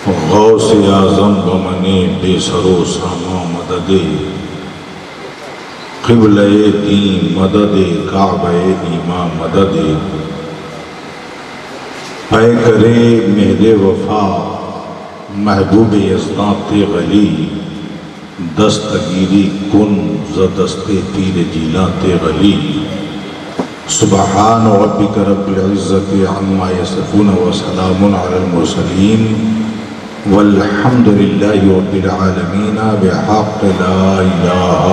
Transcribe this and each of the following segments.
غوث اعظم بمنے بے سرو ساما مدد قبلہ دین مدد کعبہ ایمان مدد اے کرے مہد وفا محبوب یزدان غلی دستگیری کن زدست پیر جیلان غلی سبحان ربک رب العزت عما یصفون وسلام علی المرسلین والحمد للہ رب العالمین بحق لا الہ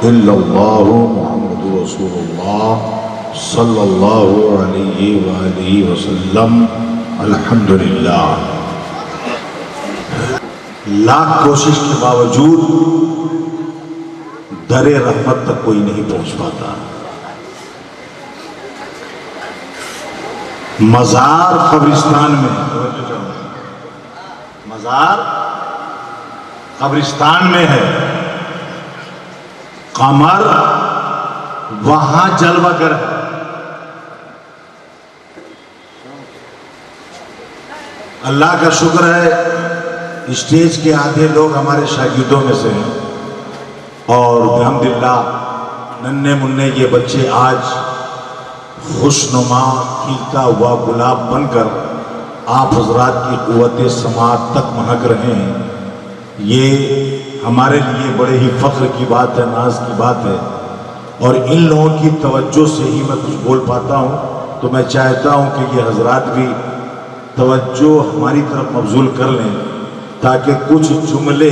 الا اللہ محمد رسول اللہ صلی اللہ علیہ وآلہ وسلم الحمدللہ۔ لاکھ کوشش کے باوجود در رحمت تک کوئی نہیں پہنچ پاتا۔ مزار قبرستان میں مزار قبرستان میں ہے، قمر وہاں جلوہ گر ہے۔ اللہ کا شکر ہے اسٹیج کے آدھے لوگ ہمارے شاگردوں میں سے ہیں اور بحمداللہ ننھے منھے یہ بچے آج خوشنما کھلتا ہوا گلاب بن کر آپ حضرات کی قوت سماعت تک مہک رہے ہیں۔ یہ ہمارے لیے بڑے ہی فخر کی بات ہے، ناز کی بات ہے، اور ان لوگوں کی توجہ سے ہی میں کچھ بول پاتا ہوں۔ تو میں چاہتا ہوں کہ یہ حضرات بھی توجہ ہماری طرف مبذول کر لیں تاکہ کچھ جملے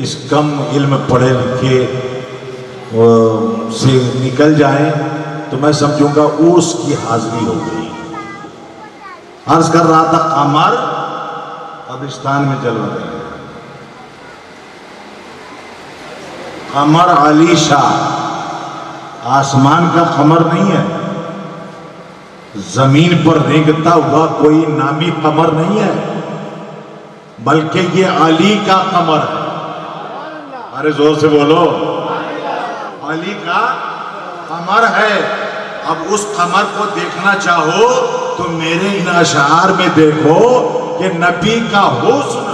اس کم علم پڑھے لکھے سے نکل جائیں تو میں سمجھوں گا اس کی حاضری ہو گئی۔ عرض کر رہا تھا قمر قبرستان میں جلوہ گر ہے۔ قمر علی شاہ آسمان کا قمر نہیں ہے، زمین پر رینگتا ہوا کوئی نامی قمر نہیں ہے، بلکہ یہ علی کا قمر ہے۔ ارے زور سے بولو، علی کا قمر ہے۔ اب اس قمر کو دیکھنا چاہو تو میرے ان اشعار میں دیکھو کہ نبی کا حسن،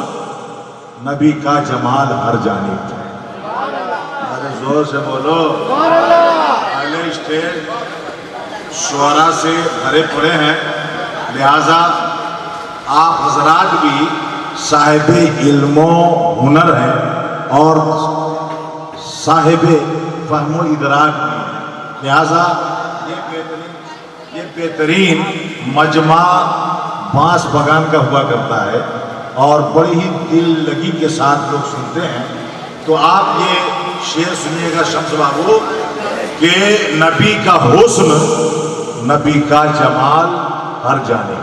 نبی کا جمال ہر جانب ہے۔ ارے زور سے بولو۔ پہلے اسٹیج شعراء سے بھرے پڑے ہیں، لہذا آپ حضرات بھی صاحب علم و ہنر ہیں اور صاحب فہم و ادراک بھی ہیں، لہذا یہ بہترین مجمع بانس بگان کا ہوا کرتا ہے اور بڑی ہی دل لگی کے ساتھ لوگ سنتے ہیں۔ تو آپ یہ شعر سنیے گا شمس بابو کہ نبی کا حسن، نبی کا جمال ہر جانب،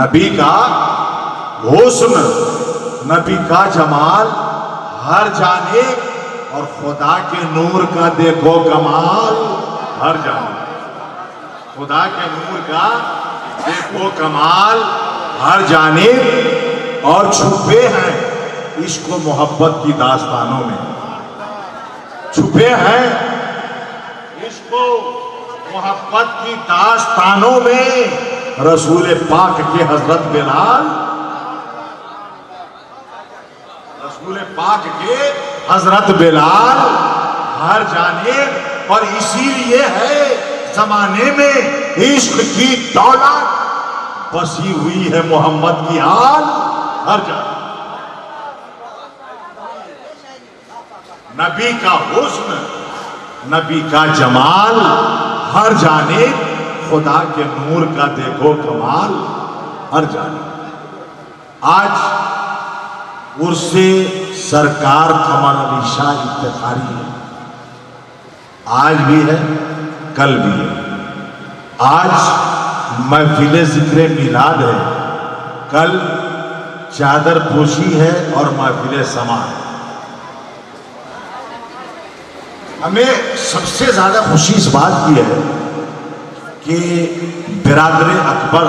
نبی کا حسن، نبی کا جمال ہر جانب، اور خدا کے نور کا دیکھو کمال ہر جانب، خدا کے نور کا دیکھو کمال ہر جانب، اور چھپے ہیں عشق و محبت کی داستانوں میں، چھپے ہیں عشق و محبت کی داستانوں میں رسول پاک کے حضرت بلال، رسول پاک کے حضرت بلال ہر جانب، اور اسی لیے ہے زمانے میں عشق کی دولت بسی ہوئی ہے محمد کی آل ہر جانب۔ نبی کا حسن، نبی کا جمال ہر جانب، خدا کے نور کا دیکھو کمال ہر جانب۔ آج عرص سرکار قمر علی شاہ افتخاری ہے، آج بھی ہے کل بھی ہے۔ آج محفل ذکر میلاد ہے، کل چادر پوشی ہے اور محفل سما ہے۔ ہمیں سب سے زیادہ خوشی اس بات کی ہے کہ برادر اکبر،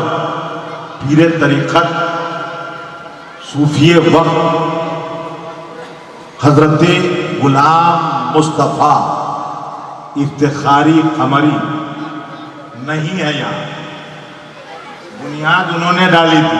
پیر طریقت، صوفی وقت حضرت غلام مصطفیٰ افتخاری قمری نہیں ہے یہاں، بنیاد انہوں نے ڈالی تھی،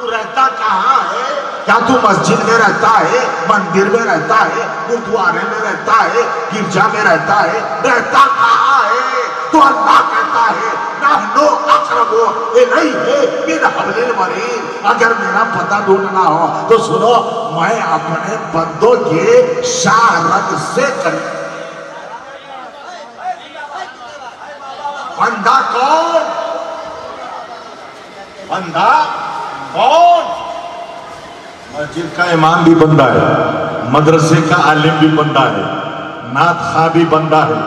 تو رہتا کہاں ہے؟ کیا تو مسجد میں رہتا ہے، مندر میں رہتا ہے، گردوارے میں رہتا ہے، گرجا میں رہتا ہے؟ رہتا کہاں ہے؟ تو اللہ کہتا ہے نحنو اقرب الیہ من حبل الورید۔ اگر میرا پتہ ڈھونڈنا ہو تو سنو، میں اپنے بندوں کے شاہ رگ سے قریب۔ بندہ کون؟ بندہ کون؟ مسجد کا امام بھی بندہ ہے، مدرسے کا عالم بھی بندہ ہے، نعت خواہ بھی بندہ ہے،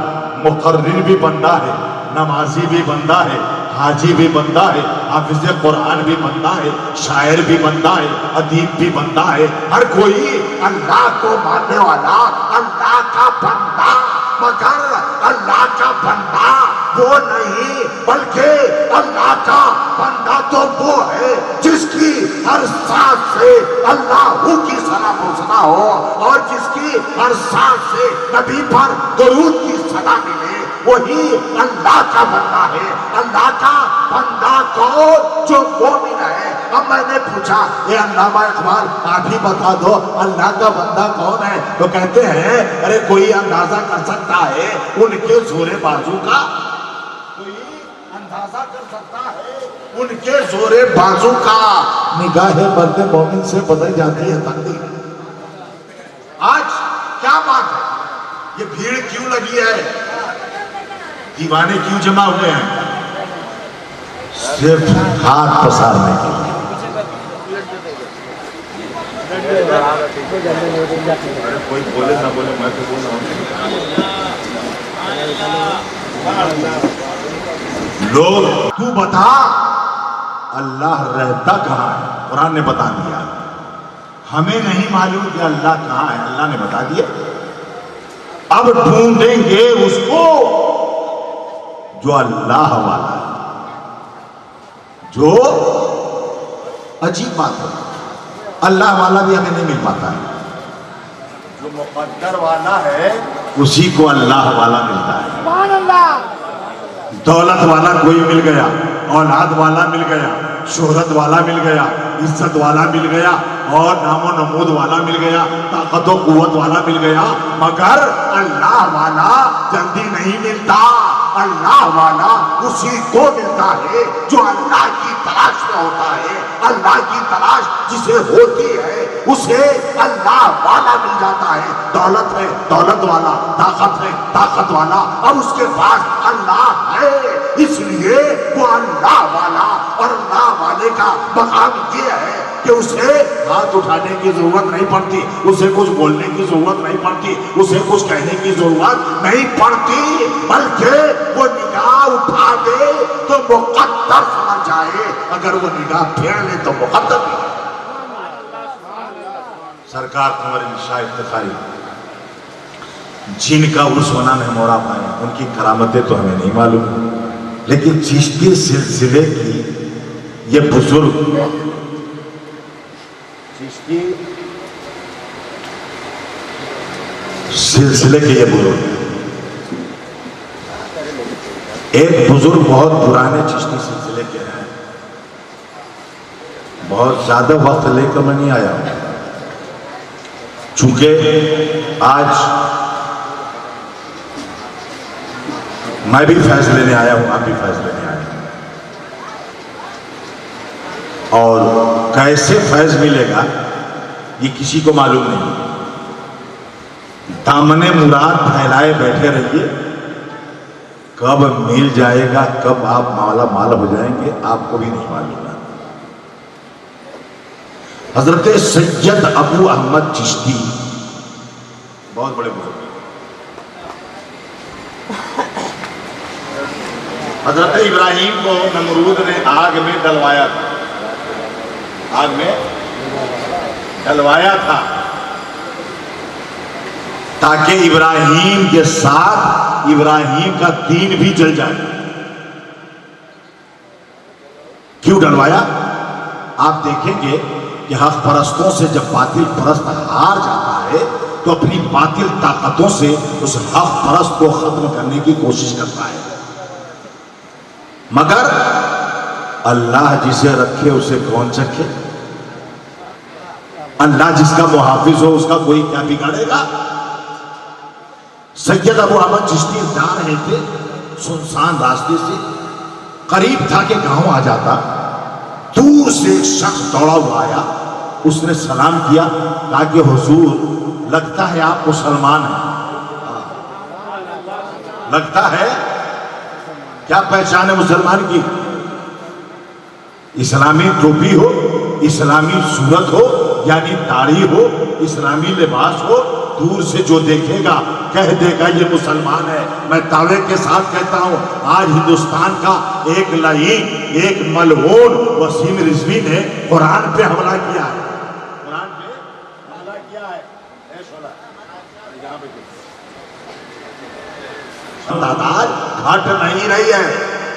مقرر بھی بندہ ہے، نمازی بھی بندہ ہے، حاجی بھی بندہ ہے، حافظ قرآن بھی بندہ ہے، شاعر بھی بندہ ہے، ادیب بھی بندہ ہے۔ ہر کوئی اللہ کو ماننے والا اللہ کا بندہ، مگر اللہ کا بندہ وہ نہیں، بلکہ اللہ کا بندہ تو وہ ہے جس کی ہر سانس سے اللہ کی صلاح پہنچنا ہو، اور جس کی ہر سانس سے نبی پر درود کی صدا ملے، وہی اللہ کا بندہ ہے۔ اللہ کا بندہ کون؟ جو مومن ہے۔ اب میں نے پوچھا اے علامہ اقبال آپ ہی بتا دو اللہ کا بندہ کون ہے؟ تو کہتے ہیں ارے کوئی اندازہ کر سکتا ہے ان کے زور بازو کا؟ کوئی اندازہ کر سکتا ہے ان کے زور بازو کا؟ نگاہ مرد مومن سے بدل جاتی ہے تقدیر۔ آج کیا بات ہے؟ یہ بھیڑ کیوں لگی ہے؟ دیوانے کیوں جمع ہوئے ہیں؟ صرف ہاتھ پسارنے کے لیے۔ کوئی بولے نہ بولے میں تو بول رہا ہوں۔ لوگ تو بتا اللہ رہتا کہاں ہے؟ قرآن نے بتا دیا۔ ہمیں نہیں معلوم کہ اللہ کہاں ہے، اللہ نے بتا دیا۔ اب ڈھونڈیں گے اس کو جو اللہ والا ہے۔ جو عجیب بات ہے، اللہ والا بھی ہمیں نہیں مل پاتا ہے۔ جو مقدر والا ہے اسی کو اللہ والا ملتا ہے۔ سبحان اللہ۔ دولت والا کوئی مل گیا، اولاد والا مل گیا، شہرت والا مل گیا، عزت والا مل گیا، اور نام و نمود والا مل گیا، طاقت و قوت والا مل گیا، مگر اللہ والا جلدی نہیں ملتا۔ اللہ والا اسی کو ملتا ہے جو اللہ کی تلاش میں ہوتا ہے۔ اللہ کی تلاش جسے ہوتی ہے اسے اللہ والا مل جاتا ہے۔ دولت ہے دولت والا، طاقت ہے طاقت والا، اب اس کے پاس اللہ ہے، اس لیے وہ اللہ والا۔ اور اللہ والے کا مقام یہ ہے کہ اسے ہاتھ اٹھانے کی ضرورت نہیں پڑتی، اسے کچھ بولنے کی ضرورت نہیں پڑتی، اسے کچھ کہنے کی ضرورت نہیں پڑتی، بلکہ وہ نگاہ اٹھا دے تو مقدر سمجھ جائے، اگر وہ نگاہ پھیر لے تو مقدر بھی۔ سرکار قمر شاہ افتخاری جن کا عرس ہونا مہمورا پائے، ان کی کرامتیں تو ہمیں نہیں معلوم، لیکن چشتی سلسلے کی یہ بزرگ، چشتی سلسلے کے یہ بزرگ، ایک بزرگ بہت پرانے چشتی سلسلے کے ہیں، بہت زیادہ وقت لے کر میں نہیں آیا ہوں، چونکہ آج میں بھی فیض لینے آیا ہوں، آپ بھی فیض لینے آئے ہیں، اور کیسے فیض ملے گا یہ کسی کو معلوم نہیں۔ دامن مراد پھیلائے بیٹھے رہیے، کب مل جائے گا، کب آپ مالا مال ہو جائیں گے آپ کو بھی نہیں معلوم ہے۔ حضرت سید ابو احمد چشتی بہت بڑے بزرگ، حضرت ابراہیم کو نمرود نے آگ میں ڈلوایا تھا، آگ میں ڈلوایا تھا تاکہ ابراہیم کے ساتھ ابراہیم کا دین بھی جل جائے۔ کیوں ڈلوایا؟ آپ دیکھیں گے کہ حق پرستوں سے جب باطل پرست ہار جاتا ہے تو اپنی باطل طاقتوں سے اس حق پرست کو ختم کرنے کی کوشش کرتا ہے، مگر اللہ جسے رکھے اسے کون چکھے؟ اللہ جس کا محافظ ہو اس کا کوئی کیا بگاڑے گا؟ سید ابو احمد چشتی جا رہے تھے سنسان راستے سے، قریب تھا کہ گاؤں آ جاتا، دور سے ایک شخص دوڑا ہوا آیا، اس نے سلام کیا، کہا کہ حضور لگتا ہے آپ مسلمان ہیں۔ لگتا ہے کیا پہچان ہے مسلمان کی؟ اسلامی ٹوپی ہو، اسلامی صورت ہو، یعنی داڑھی ہو، اسلامی لباس ہو، دور سے جو دیکھے گا کہہ دے گا یہ مسلمان ہے۔ میں دعوے کے ساتھ کہتا ہوں آج ہندوستان کا ایک لعین، ایک ملعون وسیم رضوی نے قرآن پہ حملہ کیا ہے، قرآن پہ حملہ کیا ہے۔ تعداد گھٹ نہیں رہی ہے،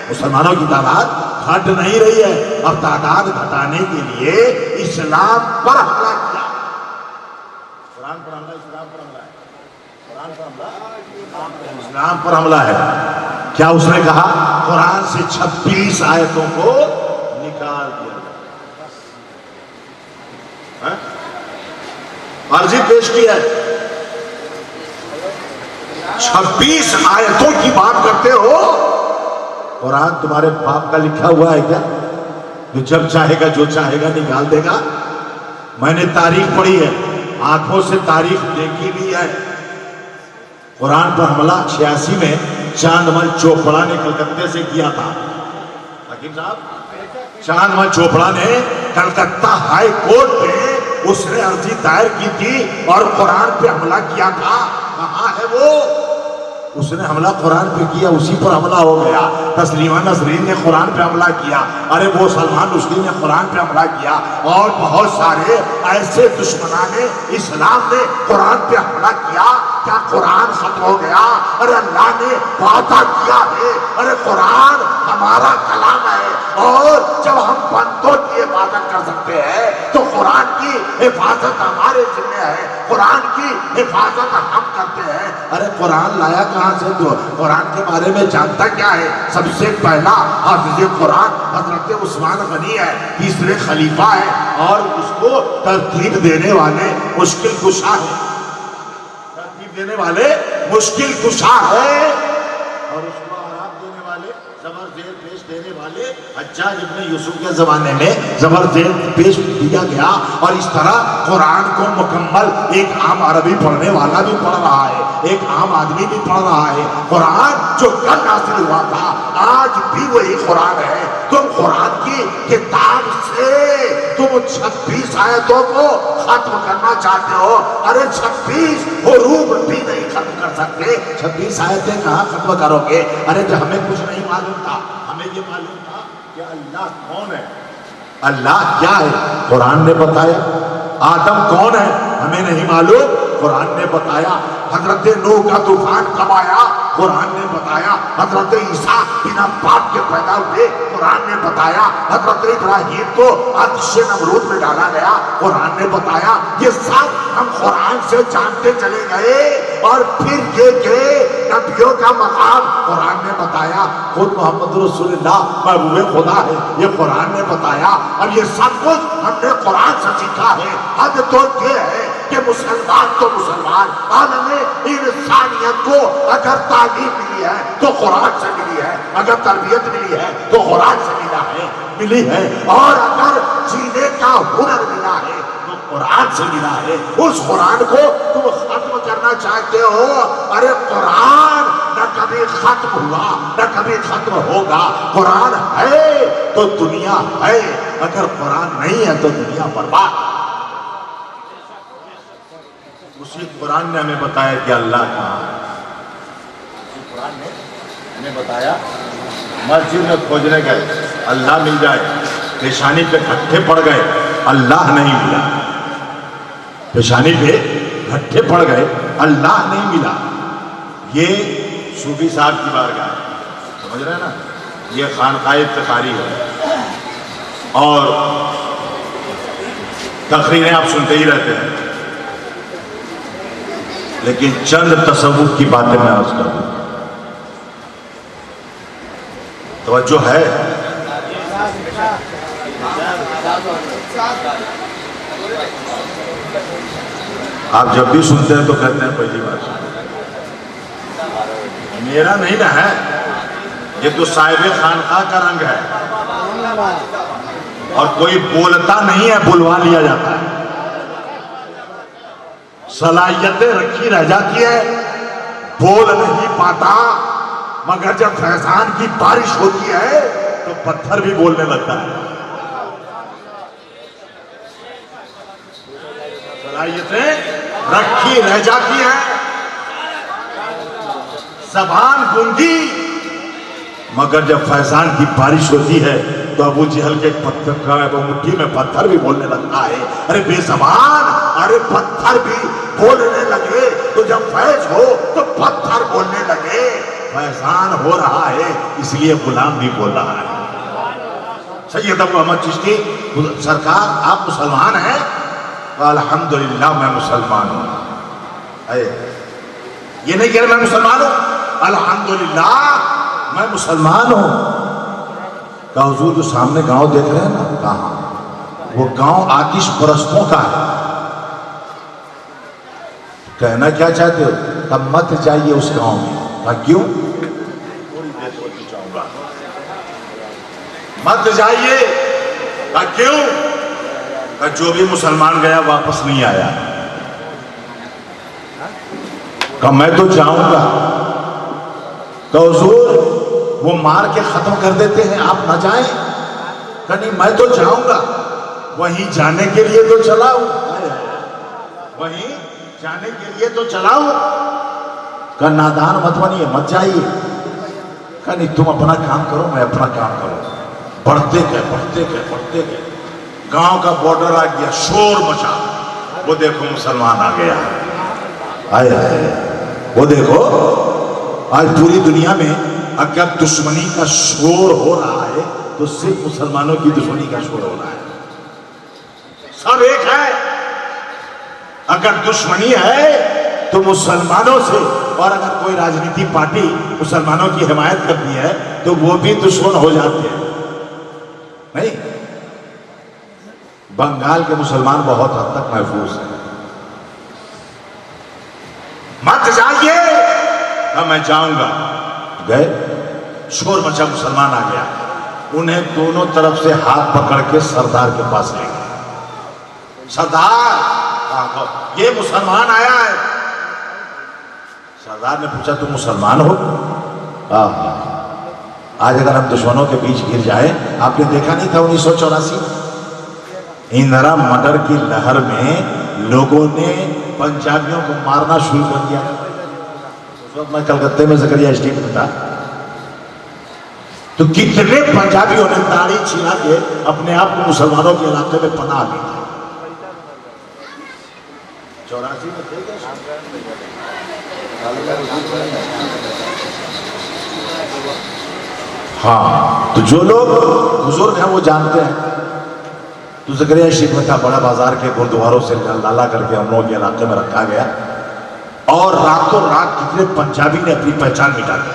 مسلمانوں کی تعداد گھٹ نہیں رہی ہے، اب تعداد گھٹانے کے لیے اسلام پر حملہ کیا، قرآن پر حملہ، اسلام پر حملہ ہے، قرآن پر حملہ، اسلام پر حملہ ہے۔ کیا اس نے کہا؟ قرآن سے 26 آیتوں کو نکال دیا۔ عرضی پیش کی ہے، 26 آیتوں کی بات کرتے ہو؟ قرآن تمہارے باپ کا لکھا ہوا ہے کیا جو جب چاہے گا جو چاہے گا نکال دے گا؟ میں نے تاریخ پڑھی ہے، آنکھوں سے تاریخ دیکھی بھی ہے۔ قرآن پر حملہ 86 میں چاندمل چوپڑا نے کلکتے سے کیا تھا۔ حکیم صاحب، چاندمل چوپڑا نے کلکتہ ہائی کورٹ میں اس نے عرضی دائر کی تھی اور قرآن پہ حملہ کیا تھا۔ کہاں ہے وہ؟ اس نے حملہ قرآن پہ کیا، اسی پر حملہ ہو گیا۔ تسلیمہ نسرین نے قرآن پہ حملہ کیا، ارے وہ سلمان رشدی نے قرآن پہ حملہ کیا، اور بہت سارے ایسے دشمنان اسلام نے قرآن پہ حملہ کیا۔ کیا قرآن ختم ہو گیا؟ ارے اللہ نے وعدہ کیا ہے، ارے قرآن ہمارا کلام ہے، اور جب ہم بندوں کی عبادت کر سکتے ہیں تو قرآن کی حفاظت ہمارے ذمہ ہے، قرآن کی حفاظت ہم کرتے ہیں۔ ارے قرآن لایا کہاں سے؟ تو قرآن کے بارے میں جانتا کیا ہے؟ سب سے پہلا حافظ قرآن حضرت عثمان غنی ہے، تیسرے خلیفہ ہے، اور اس کو ترتیب دینے والے مشکل کشا ہے، ترتیب دینے والے مشکل کشا ہے، اور اس کو آرام دینے والے، زبر زیر پیش دینے والے حجاج ابن یوسف کے زمانے میں زبر زیر پیش دیا گیا۔ اور اس طرح قرآن کو مکمل ایک عام عربی پڑھنے والا بھی پڑھ رہا ہے، ایک عام آدمی بھی پڑھ رہا ہے۔ قرآن جو کل نازل ہوا تھا آج بھی وہی قرآن ہے۔ تم قرآن کی کتاب سے تم 26 آیتوں کو ختم کرنا چاہتے ہو، ارے 26 حروف بھی نہیں ختم کر سکتے، 26 آیتیں کہاں ختم کرو گے؟ ارے جو ہمیں کچھ نہیں معلوم تھا، ہمیں یہ معلوم تھا کہ اللہ کون ہے، اللہ کیا ہے، قرآن نے بتایا۔ آدم کون ہے ہمیں نہیں معلوم، قرآن نے بتایا۔ حضرت نوح کا طوفان کب آیا، قرآن نے بتایا۔ حضرت عیسیٰ بنا باپ کے پیدا ہوئے، قرآن نے بتایا۔ حضرت ابراہیم کو آتش نمرود میں ڈالا گیا، قرآن نے بتایا۔ یہ سب ہم قرآن سے جانتے چلے گئے، اور پھر یہ کہ نبیوں کا مقام قرآن نے بتایا۔ خود محمد رسول اللہ محبوب خدا ہے، یہ قرآن نے بتایا۔ اور یہ سب کچھ ہم نے قرآن سے سیکھا ہے۔ حد تو یہ ہے کہ مسلمان تو مسلمان، عالم انسانیت کو اگر تعلیم ملی ہے تو قرآن سے ملی ہے، اگر تربیت ملی ہے تو قرآن سے ملی ہے، اور اگر جینے کا ہنر ملا ہے تو قرآن سے ملا ہے۔ اس قرآن کو تم ختم کرنا چاہتے ہو، ارے قرآن نہ کبھی ختم ہوا نہ کبھی ختم ہوگا۔ قرآن ہے تو دنیا ہے، اگر قرآن نہیں ہے تو دنیا برباد۔ اسی قرآن نے ہمیں بتایا کہ اللہ کہاں ہے، اسی قرآن نے ہمیں بتایا۔ مسجد میں کھوجنے گئے اللہ مل جائے، پیشانی پہ گھٹے پڑ گئے اللہ نہیں ملا، پیشانی پہ گھٹے پڑ گئے اللہ نہیں ملا۔ یہ صوفی صاحب کی بارگاہ ہے، سمجھ رہے ہیں نا، یہ خانقاہ افتخاری ہے، اور تقریریں آپ سنتے ہی رہتے ہیں، لیکن چند تصوف کی باتیں میں عرض کروں، توجہ ہے؟ آپ جب بھی سنتے ہیں تو کہتے ہیں پہلی بار سنتے ہیں۔ میرا نہیں نا ہے، یہ تو صاحب خانقاہ کا رنگ ہے، اور کوئی بولتا نہیں ہے، بلوا لیا جاتا ہے۔ صلاحیتیں رکھی رہ جاتی ہے، بول نہیں پاتا، مگر جب فیضان کی بارش ہوتی ہے تو پتھر بھی بولنے لگتا ہے۔ صلاحیتیں رکھی رہ جاتی ہیں، زبان گونگی، مگر جب فیضان کی بارش ہوتی ہے تو ابو جہل کے پتھر کا مٹھی میں پتھر بھی بولنے لگتا ہے۔ ارے بے زبان، ارے پتھر بھی بولنے لگے تو جب فیض ہو تو پتھر بولنے لگے۔ فیضان ہو رہا ہے اس لیے غلام بھی بول رہا ہے۔ سید ابو احمد چشتی سرکار آپ مسلمان ہیں؟ الحمدللہ میں مسلمان ہوں۔ یہ نہیں کہہ رہے میں مسلمان ہوں، الحمدللہ میں مسلمان ہوں۔ کہ حضور جو سامنے گاؤں دیکھ رہے ہیں نا، کہاں وہ گاؤں آتش پرستوں کا ہے۔ کہنا کیا چاہتے ہو؟ کہ مت جائیے اس گاؤں میں۔ کیوں؟ مت جائیے۔ کیوں؟ کہ جو بھی مسلمان گیا واپس نہیں آیا۔ کہ میں تو جاؤں گا۔ کہ حضور وہ مار کے ختم کر دیتے ہیں، آپ نہ جائیں؟ کہ نہیں میں تو جاؤں گا، وہیں جانے کے لیے تو چلا ہوں، وہیں جانے کے لیے تو چلا ہوں۔ کہ نادان مت بنیے، مت جائیے۔ کہ نہیں تم اپنا کام کرو، میں اپنا کام کروں۔ بڑھتے گئے بڑھتے گئے بڑھتے گئے، گاؤں کا بارڈر آ گیا، شور مچا، وہ دیکھو مسلمان آ گیا۔ آئے وہ دیکھو آج پوری دنیا میں اگر دشمنی کا شور ہو رہا ہے تو صرف مسلمانوں کی دشمنی کا شور ہو رہا ہے۔ سب ایک ہے۔ اگر دشمنی ہے تو مسلمانوں سے، اور اگر کوئی راجنیتی پارٹی مسلمانوں کی حمایت کرتی ہے تو وہ بھی دشمن ہو جاتے ہیں۔ نہیں، بنگال کے مسلمان بہت حد تک محفوظ ہیں۔ مت جائیے۔ میں جاؤں گا۔ گئے، شور مچا، مسلمان آ گیا، انہیں دونوں طرف سے ہاتھ پکڑ کے سردار کے پاس لے گئے۔ سردار یہ مسلمان آیا ہے۔ سردار نے پوچھا تم مسلمان ہو؟ آج اگر ہم دشمنوں کے بیچ گر جائیں، آپ نے دیکھا نہیں تھا 1984 اندرا مٹر کی لہر میں لوگوں نے پنجابیوں کو مارنا شروع کر دیا۔ اس وقت میں کلکتے میں زکریا اسٹریٹ میں تھا، تو کتنے پنجابیوں نے داڑھی چھیلا کے اپنے آپ کو مسلمانوں کے علاقے میں پناہ دی تھی۔ 84 میں تھے کیا؟ ہاں، تو جو لوگ بزرگ ہیں وہ جانتے ہیں۔ تو زکریا شریف میں تھا، بڑا بازار کے گردواروں سے لالا کر کے ہم لوگوں کے علاقے میں رکھا گیا، اور راتوں رات کتنے پنجابی نے اپنی پہچان مٹا دی۔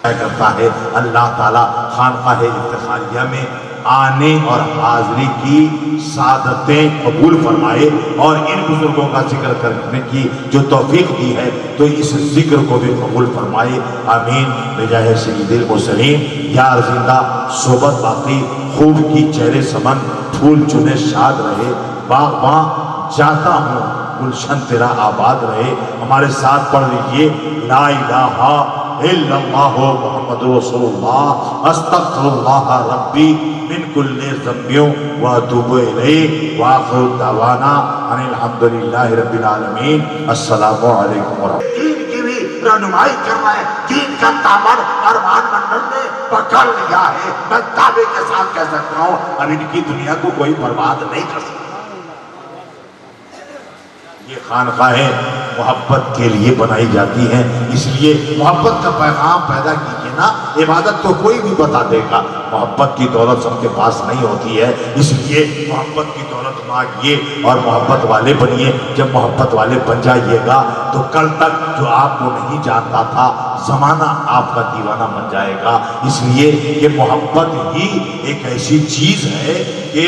کرتا ہے اللہ تعالیٰ خانقاہ افتخاریہ میں آنے اور حاضری کی سعادتیں قبول فرمائے، اور ان بزرگوں کا ذکر کرنے کی جو توفیق دی ہے تو اس ذکر کو بھی قبول فرمائے، آمین بجاہ سید المرسلین۔ یار زندہ صحبت باقی، خوب کی چہرے سمن، پھول چنے شاد رہے، باغباں جاتا ہوں گلشن تیرا آباد رہے۔ ہمارے ساتھ پڑھ لیجئے، لا الہ الا اللہ محمد رسول اللہ، استغفر اللہ ربی من کل ذنبیوں واتوب الیہ، وآخر دعوانا ان الحمدللہ رب العالمین۔ السلام علیکم ورحمۃ اللہ۔ دین کی بھی رہنمائی کر رہا ہے، دین کا دامن ارمان منڈل نے پکڑ لیا ہے۔ میں دعوے کے ساتھ کہہ سکتا ہوں اب ان کی دنیا کو کوئی برباد نہیں کر سکتا۔ یہ خانقاہیں محبت کے لیے بنائی جاتی ہیں، اس لیے محبت کا پیغام پیدا کیجیے نا۔ عبادت تو کوئی بھی بتا دے گا، محبت کی دولت سب کے پاس نہیں ہوتی ہے، اس لیے محبت کی دولت مانگیے اور محبت والے بنیے۔ جب محبت والے بن جائیے گا تو کل تک جو آپ کو نہیں جانتا تھا زمانہ آپ کا دیوانہ بن جائے گا۔ اس لیے یہ محبت ہی ایک ایسی چیز ہے کہ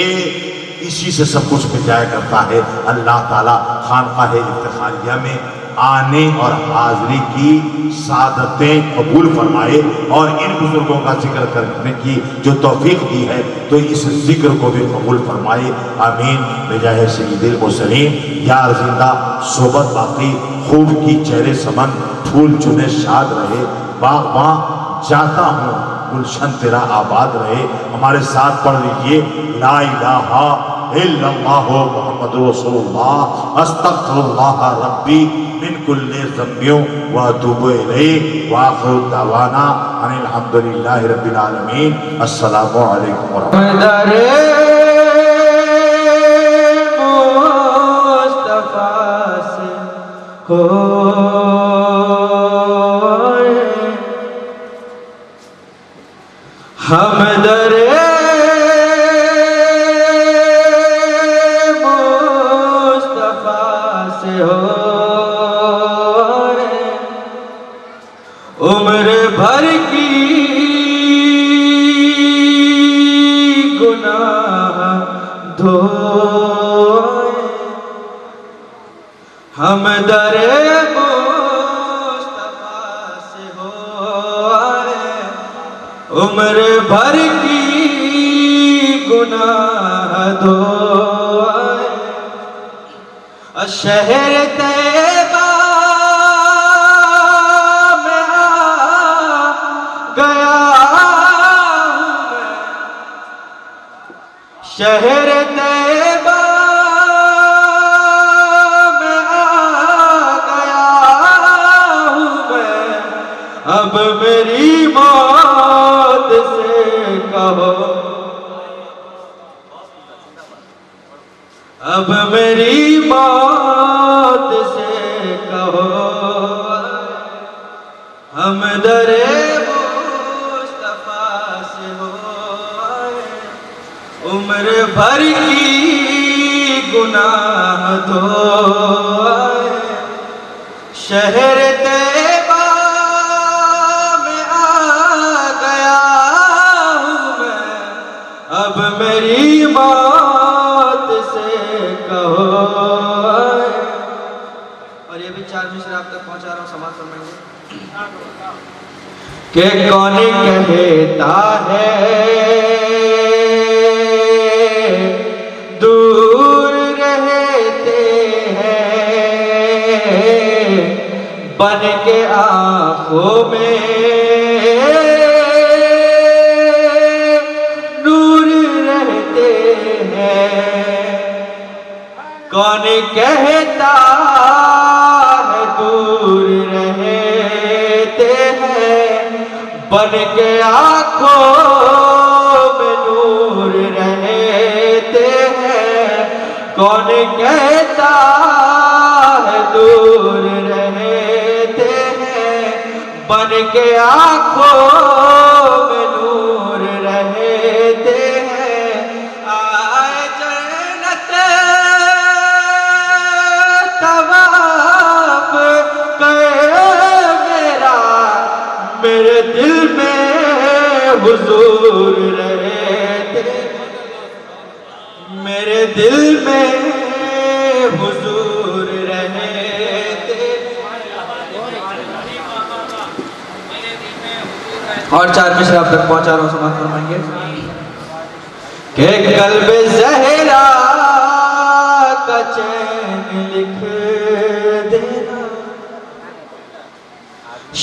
اسی سے سب کچھ مل جایا کرتا ہے۔ اللہ تعالیٰ خانقاہ افتخاریہ میں آنے اور حاضری کی سعادتیں قبول فرمائے اور ان بزرگوں کا ذکر کرنے کی جو توفیق دی ہے تو اس ذکر کو بھی قبول فرمائے، آمین بجاہ سید المرسلین۔ یار زندہ صحبت باقی، خوب کی چہرے سمن، پھول چنے شاد رہے، باغباں جاتا ہوں گلشن تیرا آباد رہے۔ ہمارے ساتھ پڑھ لیجئے، لا الہ الا اللہ محمد رسول اللہ، استغفر اللہ ربی من کل ذنب واتوب الیہ، وآخر دعوانا ان الحمدللہ رب العالمین۔ السلام علیکم ورحمۃ اللہ۔ مصطفیٰ سے ہو ہم در مصطفیٰ سے ہو عمر بھر کی گناہ دھوئے، ہم در مصطفیٰ سے ہو عمر بھر کی گناہ دھوئے، شہر طیبہ میں آ گیا ہوں میں، شہر طیبہ میں آ گیا ہوں میں، اب میری موت سے کہو، اب میری موت سے کہو، ہم در مصطفیٰ سے ہو عمر بھر کی گناہ دھوئے، شہر طیبہ میں آ گیا ہوں میں، اب میری موت سے کہو۔ اور یہ بھی 4 مصرع آپ تک پہنچا رہا ہوں، سماعت فرمائیں گے کہ کون کہتا ہے دور رہتے ہیں، بن کے آنکھوں میں نور رہتے ہیں، کون کہتا ہے دور رہتے ہیں، بن کے آنکھوں میں نور رہتے ہیں، کون کہتا ہے دور رہتے ہیں، بن کے آنکھوں میں نور رہتے ہیں، آئے جنت طواف میرا، میرے دل میں حضور رہتے، میرے دل میں حضور رہتے۔ اور 4 مصرع آپ تک پہنچا رہا ہوں، سماعت فرمائیں گے کہ قلب زہرا کا چین لکھ دینا،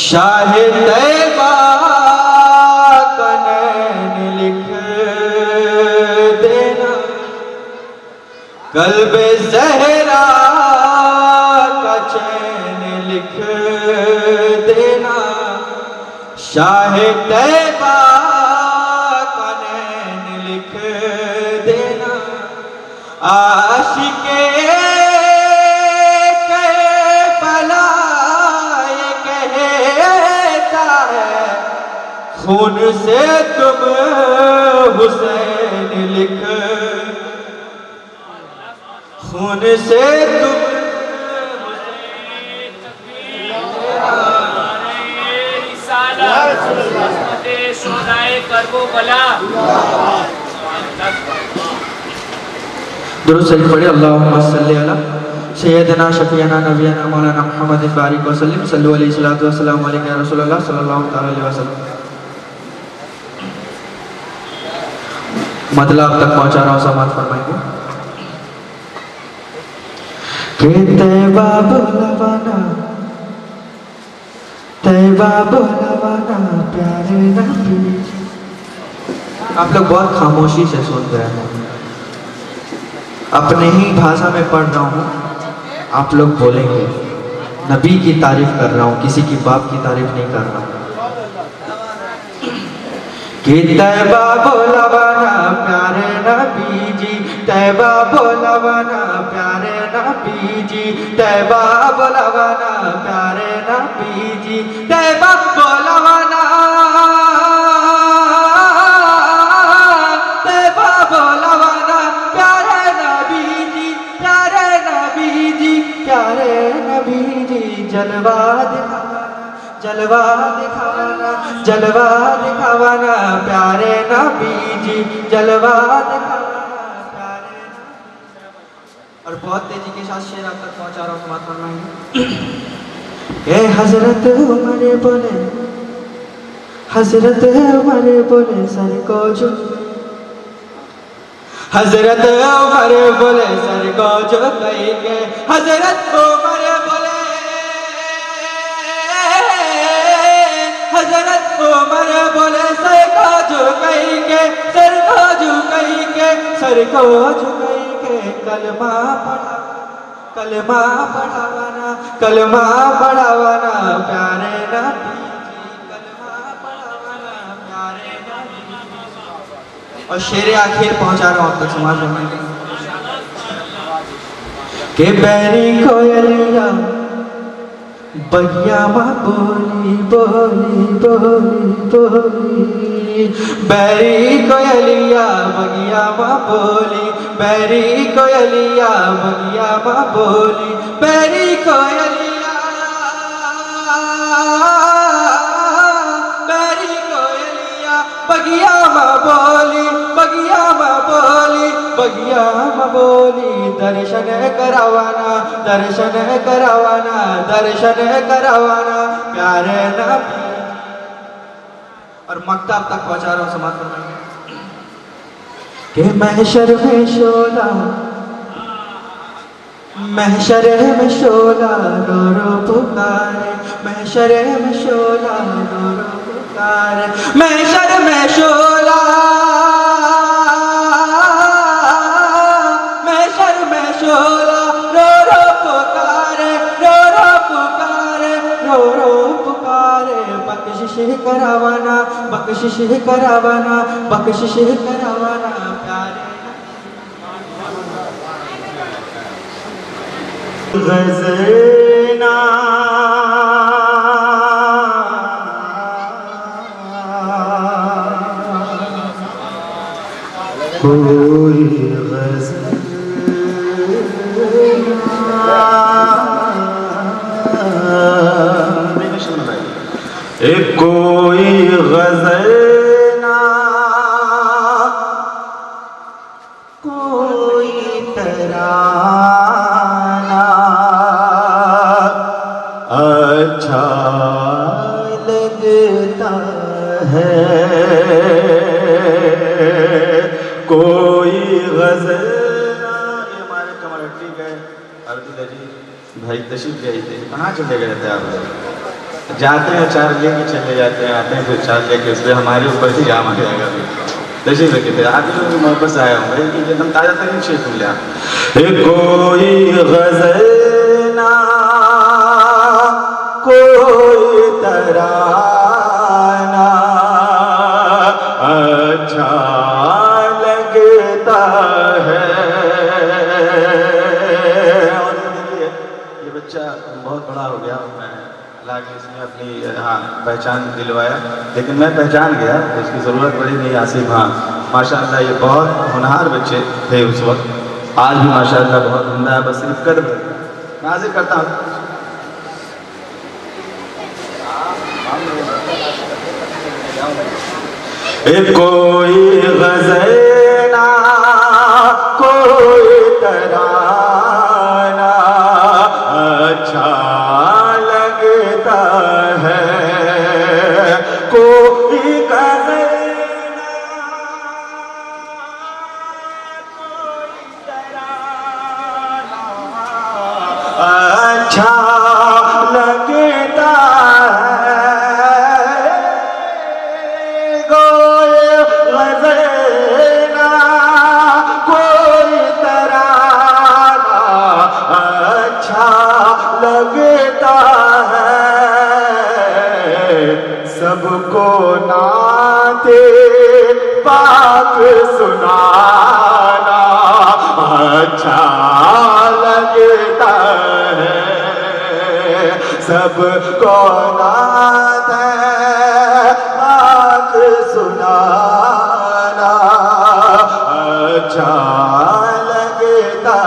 شاہ طیبہ کا نین لکھ دینا، قلب زہرا کا چین لکھ دینا، شاہ طیبہ کا نین لکھ دینا، عاشق خون سے تم حسین لکھ، خون سے تم درود شریف پڑھیں. اللہم صلی علی سیدنا شفیعنا نبینا مولانا محمد بارک وسلم. صلو علیہ الصلوۃ والسلام علیک یا رسول اللہ صلی اللہ تعالی علیہ وسلم. مطلب تک پہنچا رہا ہوں, سماعت فرمائیں گے. کہ طیبہ بلوانا, طیبہ بلوانا پیارے نبی. آپ لوگ بہت خاموشی سے سن رہے ہیں, اپنے ہی بھاشا میں پڑھ رہا ہوں, آپ لوگ بولیں گے. نبی کی تعریف کر رہا ہوں, کسی کی باپ کی تعریف نہیں کر رہا ہوں. کہ طیبہ بلوانا پیارے نبی جی, طیبہ بلوانا پیارے نبی جی, طیبہ بلوانا پیارے نبی جی, طیبہ بلوانا, طیبہ بلوانا پیارے نبی جی, پیارے نبی جی, پیارے نبی جی. جلوہ دکھانا, جلوہ دکھانا, جلوہ دکھانا پیارے نبی جی, جلوہ دکھانا پیارے نبی. اور بہت تیزی کے ساتھ شعر آپ تک پہنچا رہا ہوں, سماعت فرمائیں. اے حضرت عمر بولے, حضرت عمر بولے سر کو جھک, حضرت عمر بولے سر کو جھکائیں گے, حضرت عمر بولے, حضرت عمر بولے سر کو جھکائیں گے, سر کو جھکائیں گے, سر کو جھکائیں گے. کلمہ پڑھا, کلمہ پڑھاوانا, کلمہ پڑھاوانا پیارے نبی جی, کلمہ پڑھاوانا پیارے نبی جی. اور شعر آخر پہنچا رہا ہوں آپ تک, سماعت فرمائیں گے. کہ بیری کوئلیاں بگیا ماں بولی بولی بولی بولی, بیری کوئلیاں بگیا ماں بولی, بیری کوئلیاں بگیا ماں بولی, بیری کوئلیاں, بیری کوئلیاں بگیا ماں بولی, بگیا ماں بولی, بگیا ماں بولی. درشن کروانا, درشن کروانا, درشن کروانا پیارے نبی. اور مکتب تک پہنچا رہا ہوں, سماعت فرمائیں گے. کہ محشر میں شعلہ, محشر میں شعلہ رو رو پکارے, محشر میں شعلہ رو رو پکارے, محشر میں شعلہ, محشر میں شعلہ رو رو پکارے, رو رو پکارے, رو رو پکارے. بخشش کروانا, بخشش کروانا, بخشش کروانا پیارے غزنا کوئی غزنا, کوئی غزنا, کوئی ترانہ اچھا لگتا ہے, کوئی غزنا. یہ ہمارے کمرٹی گئے عبد العزیز بھائی تشریف لے تھے, کہاں چلے گئے تھے آپ؟ جاتے ہیں چار لے کے چلے جاتے ہیں, آتے ہیں پھر چار لے کے, اس لیے ہمارے اوپر ہی جام آ جائے گا. تشریف رکھے تھے آپ لوگ محبت سے آیا ہوں بھائی, کہ ایک دم تازہ ترین شیخ ملیا. کوئی غزنا, کوئی ترانہ اچھا لگتا ہے. اور یہ بچہ بہت بڑا ہو گیا, میں اللہ کے اس نے اپنی پہچان دلوایا, لیکن میں پہچان گیا, اس کی ضرورت پڑی نہیں. آصف ہاں ماشاءاللہ یہ بہت ہونہار بچے تھے اس وقت, آج بھی ماشاءاللہ بہت عمدہ ہے, بس صرف قدر میں حاضر کرتا ہوں. کوئی غزنا, کوئی سنانا اچھا لگتا ہے سب کو نعت پاک سنانا اچھا لگتا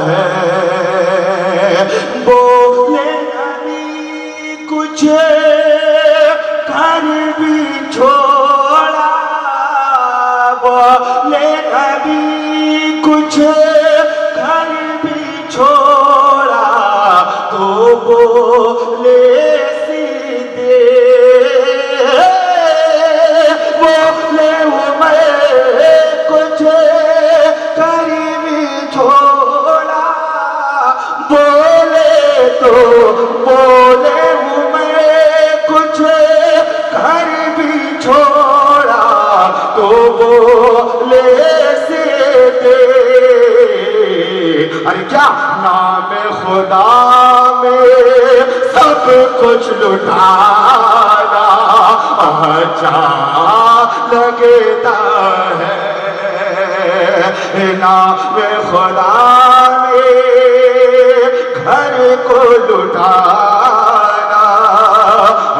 ہے بولے نبی کچھ گھر بھی چھوڑا بولے نبی کچھ گھر بھی چھوڑا تو بولے سیدھے بولے میں کچھ گھر بھی چھوڑا بولے تو بولے میں کچھ گھر بھی چھوڑا تو بولے سے دے ارے کیا نام خدا میں سب کچھ لٹانا اچھا لگتا ہے نام خدا میں گھر کو لٹانا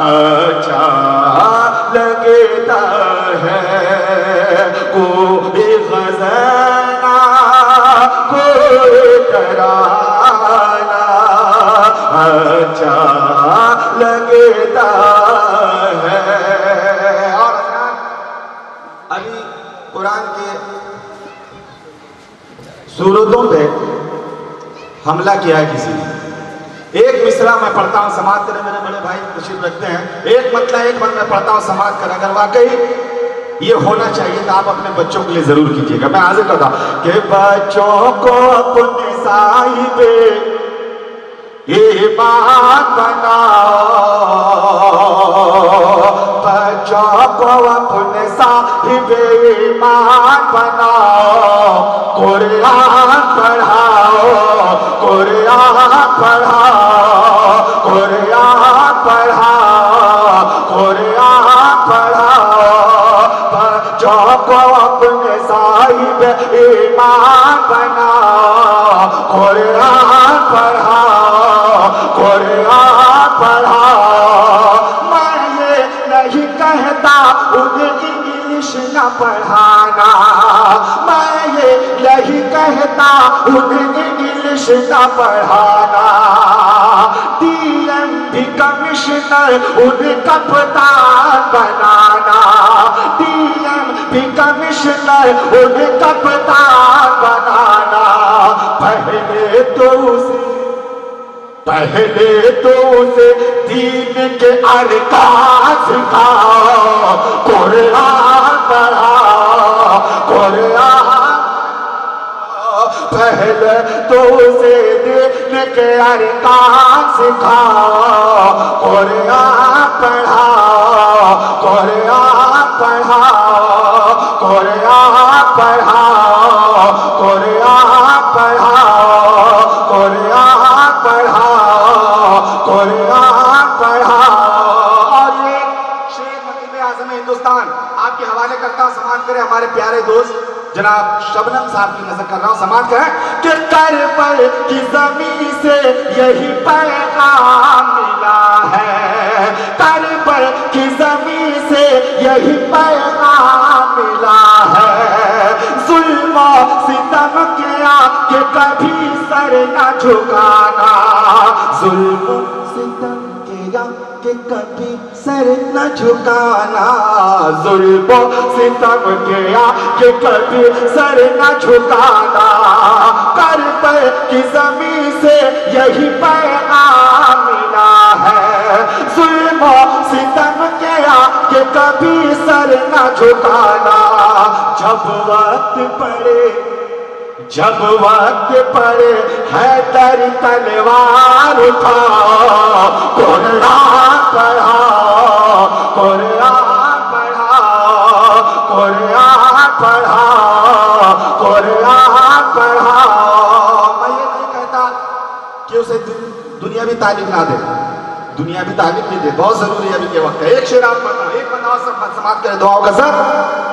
اچھا لگتا ہے کوئی خزانہ کوئی ترانہ اچھا لگتا ہے اور ابھی قرآن کے سورتوں پہ حملہ کیا ہے کسی نے ایک مصرع میں پڑھتا ہوں سماعت کریں میرے بڑے بھائی تشریف رکھتے ہیں ایک مطلب ایک بند میں پڑھتا ہوں سماعت کریں اگر واقعی یہ ہونا چاہیے تو آپ اپنے بچوں کے لیے ضرور کیجیے گا میں حاضر کرتا ہوں کہ بچوں کو اپنے صاحب ایمان بناؤ بچوں کو اپنے صاحب ایمان بناؤ قرآن پڑھاؤ قرآن پڑھاؤ قرآن پڑھاؤ قرآن پڑھاؤ بچوں کو اپنے صاحب ایمان بناؤ قرآن پڑھاؤ قرآن پڑھاؤ میں یہ نہیں کہتا انہیں انگلش نہ پڑھانا میں یہ نہیں کہتا انہیں انگلش نہ پڑھانا ڈی ایم بھی کمشنر انہیں کپتان بنانا ڈی ایم بھی کمشنر انہیں کپتان بنانا پہلے تو اسے دین کے ارکان سکھاؤ قرآن پڑھاؤ قرآن پہلے تو اسے دین کے ارکان سکھاؤ قرآن پڑھاؤ قرآن پڑھاؤ قرآن پڑھاؤ قرآن پڑھاؤ قرآن پڑھاؤ قرآن پڑھاؤ اور یہ شیر مکتب اعظم ہندوستان آپ کے حوالے کرتا ہوں سماعت کریں ہمارے پیارے دوست جناب شبنم صاحب کی نظر کر رہا ہوں سماعت کریں کہ کربل کی زمین سے یہی پیغام ملا ہے کربل کی زمین سے یہی پیغام ملا ہے ظلم و ستم کیا کہ کبھی سر نہ جھکانا ظلم و ستم کیا کہ کبھی سر نہ جھکانا ظلم و ستم کیا کہ کبھی سر نہ جھکانا کربل کی زمین سے یہی پیغام ملا ہے ظلم و ستم کیا کہ کبھی سر نہ جھکانا جب وقت پڑے حیدر تلوار اٹھاؤ قرآن پڑھاؤ قرآن پڑھاؤ قرآن پڑھاؤ قرآن پڑھاؤ میں یہ نہیں کہتا کہ اسے دنیا بھی تعلیم نہ دے دنیا بھی تعلیم نہیں دے بہت ضروری ہے ابھی کے وقت ہے ایک شعر آپ پڑھنا ایک بندہ سب سماعت کرے دعاؤں کا سر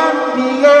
MBA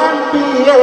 MBA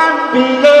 MBA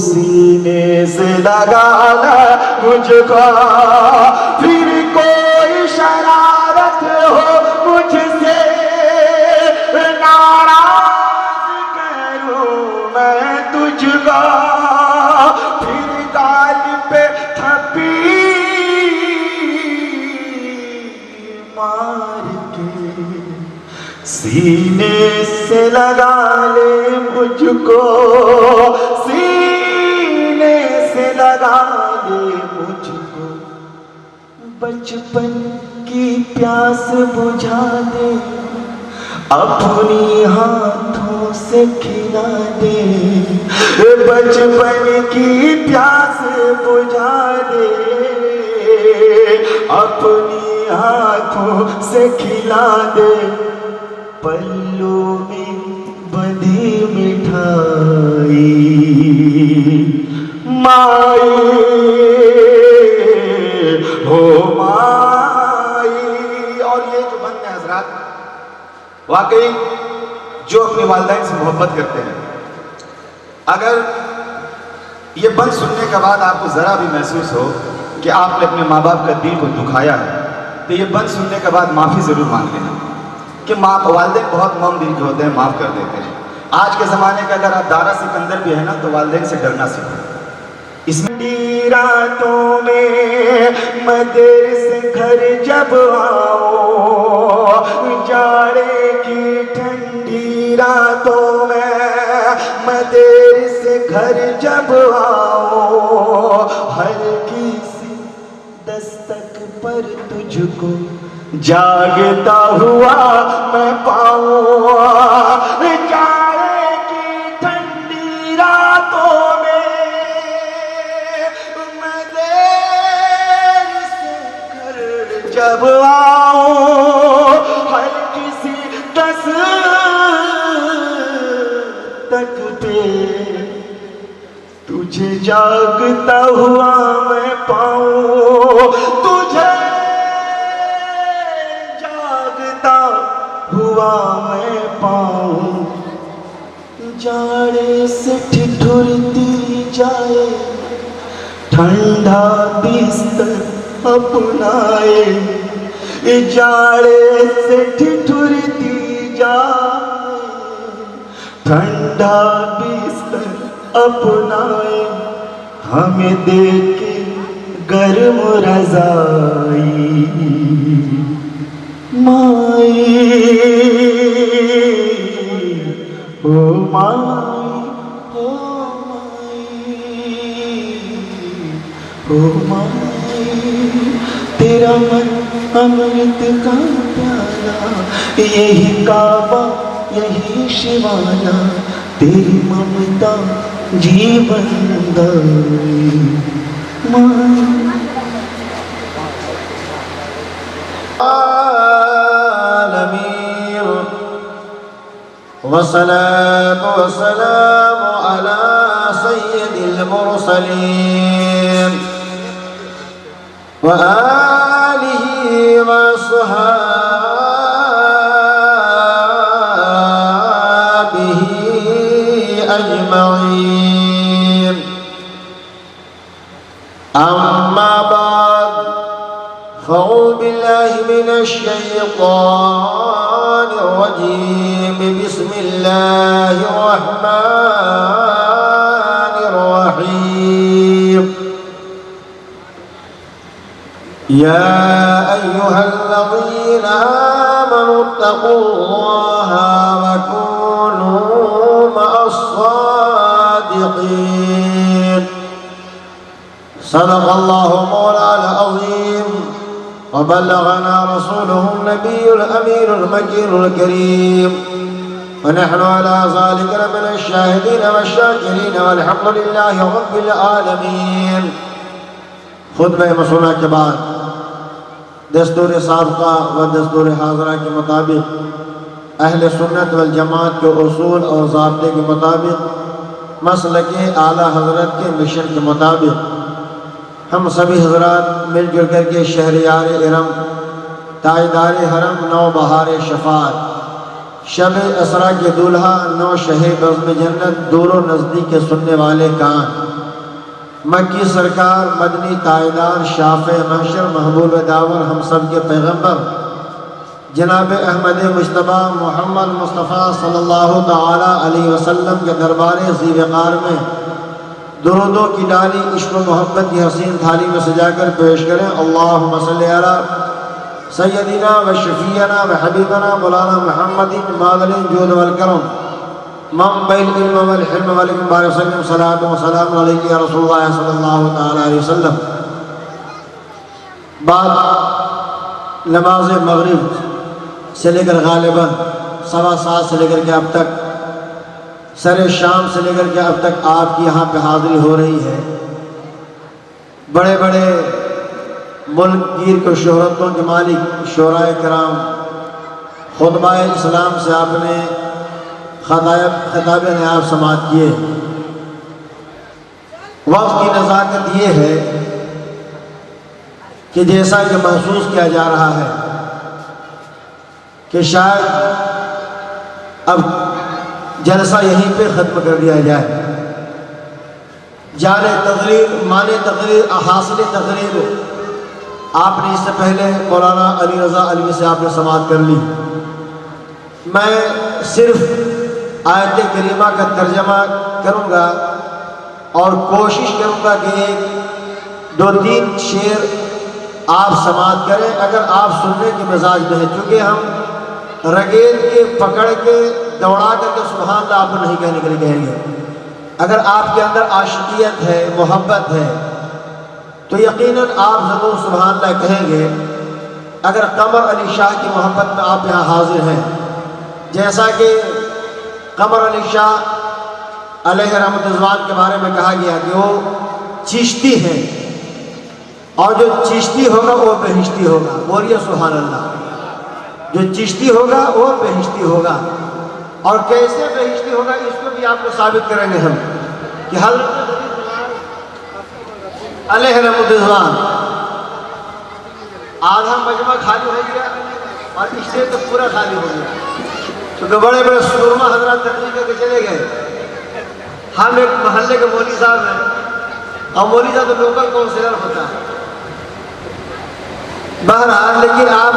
سینے سے لگانا مجھ کو، پھر کوئی شرارت ہو مجھ سے ناراض کروں میں تجھ کو، پھر گال پہ تھپی مار کے سینے سے لگا لے مجھ کو، سینے سے لگا لے مجھ کو، بچپن کی پیاس بجھا دے، اپنی ہاتھوں سے کھلا دے، بچپن کی پیاس بجھا دے، اپنی ہاتھوں سے کھلا دے، پلوں میں بندھی مٹھائی مائی ہو مائی۔ اور یہ جو بند ہے حضرات، واقعی جو اپنے والدین سے محبت کرتے ہیں، اگر یہ بند سننے کے بعد آپ کو ذرا بھی محسوس ہو کہ آپ نے اپنے ماں باپ کا دل کو دکھایا ہے، تو یہ بند سننے کے بعد معافی ضرور مانگ لینا، کہ والدین بہت نرم دل کے ہوتے ہیں، معاف کر دیتے ہیں۔ آج کے زمانے کا اگر آپ دارا سکندر بھی ہے نا تو والدین سے ڈرنا سیکھو۔ اس میں راتوں میں مدرسے گھر جب آؤ، جاڑے کی ٹھنڈی راتوں میں مدرسے گھر جب آؤ، ہلکی سی دستک پر تجھ کو جاگتا ہوا میں پاؤں، جاڑے کی ٹھنڈی راتوں میں میں دیر سے گھر جب آؤں، ہلکی سی دستک پہ تجھے جاگتا ہوا میں پاؤں، تجھے ہوا میں پاؤں، جاڑے سے ٹھٹھرتی جائے، ٹھنڈا بستر اپنائے، جاڑے سے ٹھٹھرتی جائے، ٹھنڈا بستر اپنائے، ہمیں دیکھ کے گرم رضائی مائی او مائی او مائی او مائی، تیرا من امرت کا پیالہ، یہی کعبہ یہی شیوانہ، تیری ممتا جیون دائی مائی۔ والصلاة والسلام على سيد المرسلين وآله وصحابه أجمعين، أما بعد، فأعوذ بالله من الشيطان الرجيم، بسم الله الرحمن الرحيم، يا أيها الذين آمنوا اتقوا الله وكونوا مع الصادقين، صدق الله مولانا العظيم، وبلغنا رسوله النبي الأمين المكين الكريم، ونحن على ذلك من الشاهدين والشاكرين، والحمد لله رب العالمين۔ خطبہ مسونہ کے بعد دستور سابقہ و دستور حاضرہ کے مطابق، اہل سنت والجماعت کے اصول اور ضابطے کے مطابق، مسلک اعلیٰ حضرت کے مشن کے مطابق، ہم سبھی حضرات مل جل کر کے شہریار ارم، تاجدار حرم، نو بہار شفاعت، شب اسرا کے دولہا، نو شہ بزم جنت، دور و نزدیک کے سننے والے کان، مکی سرکار، مدنی تائیدار، شافع محشر، محبوب داور، ہم سب کے پیغمبر جناب احمد مجتبی محمد مصطفیٰ صلی اللہ تعالی علیہ وسلم کے دربار ذی-وقار میں درودوں کی ڈالی عشق و محبت کی حسین تھالی میں سجا کر پیش کریں۔ اللہم صلی علی سیدنا و شفیعنا و حبیبنا مولانا محمد مادل الجود والکرم منبع العلم والحلم والحکم بارک وسلم، صلاۃ و سلام علیک یا رسول اللہ صلی اللہ تعالی علیہ وسلم۔ بعد نماز مغرب سے لے کر غالباً 7:15 سے لے کر کے اب تک، سر شام سے لے کر کے اب تک آپ کی یہاں پہ حاضری ہو رہی ہے۔ بڑے بڑے ملک گیر کو شہرتوں کے مالک شعراء کرام خطبہ اسلام سے آپ نے خطاب نیاب سماعت کیے۔ وقت کی نزاکت یہ ہے کہ جیسا کہ محسوس کیا جا رہا ہے کہ شاید اب جلسہ یہیں پہ ختم کر دیا جائے۔ جانے تقریر، مانے تقریر، حاصل تقریر آپ نے اس سے پہلے مولانا علی رضا علوی سے آپ نے سماعت کر لی۔ میں صرف آیت کریمہ کا ترجمہ کروں گا اور کوشش کروں گا کہ 2-3 شعر آپ سماعت کریں اگر آپ سننے کے مزاج میں ہیں، چونکہ ہم رگیل کے پکڑ کے دوڑا کر کے سبحان اللہ آپ کو نہیں کہنے کے لیے کہیں گے۔ اگر آپ کے اندر عاشقیت ہے، محبت ہے تو یقیناً آپ ضرور سبحان اللہ کہیں گے۔ اگر قمر علی شاہ کی محبت میں آپ یہاں حاضر ہیں، جیسا کہ قمر علی شاہ علیہ رحمۃ اللہ کے بارے میں کہا گیا کہ وہ چشتی ہیں اور جو چشتی ہوگا وہ بہشتی ہوگا، بولیے سبحان اللہ۔ جو چشتی ہوگا وہ بہشتی ہوگا، اور کیسے بہشتی ہوگا اس کو بھی آپ کو ثابت کریں گے ہم کہ حضرت علیہ رحمۃ اللہ آدھا مجمع خالی ہو گیا اور اس سے تو پورا خالی ہو گیا، کیونکہ بڑے بڑے سورما حضرات تقریر کر کے چلے گئے۔ ہم ایک محلے کے مولوی صاحب ہیں اور مولوی صاحب تو لوکل کونسلر ہوتا ہے۔ بہرحال لیکن آپ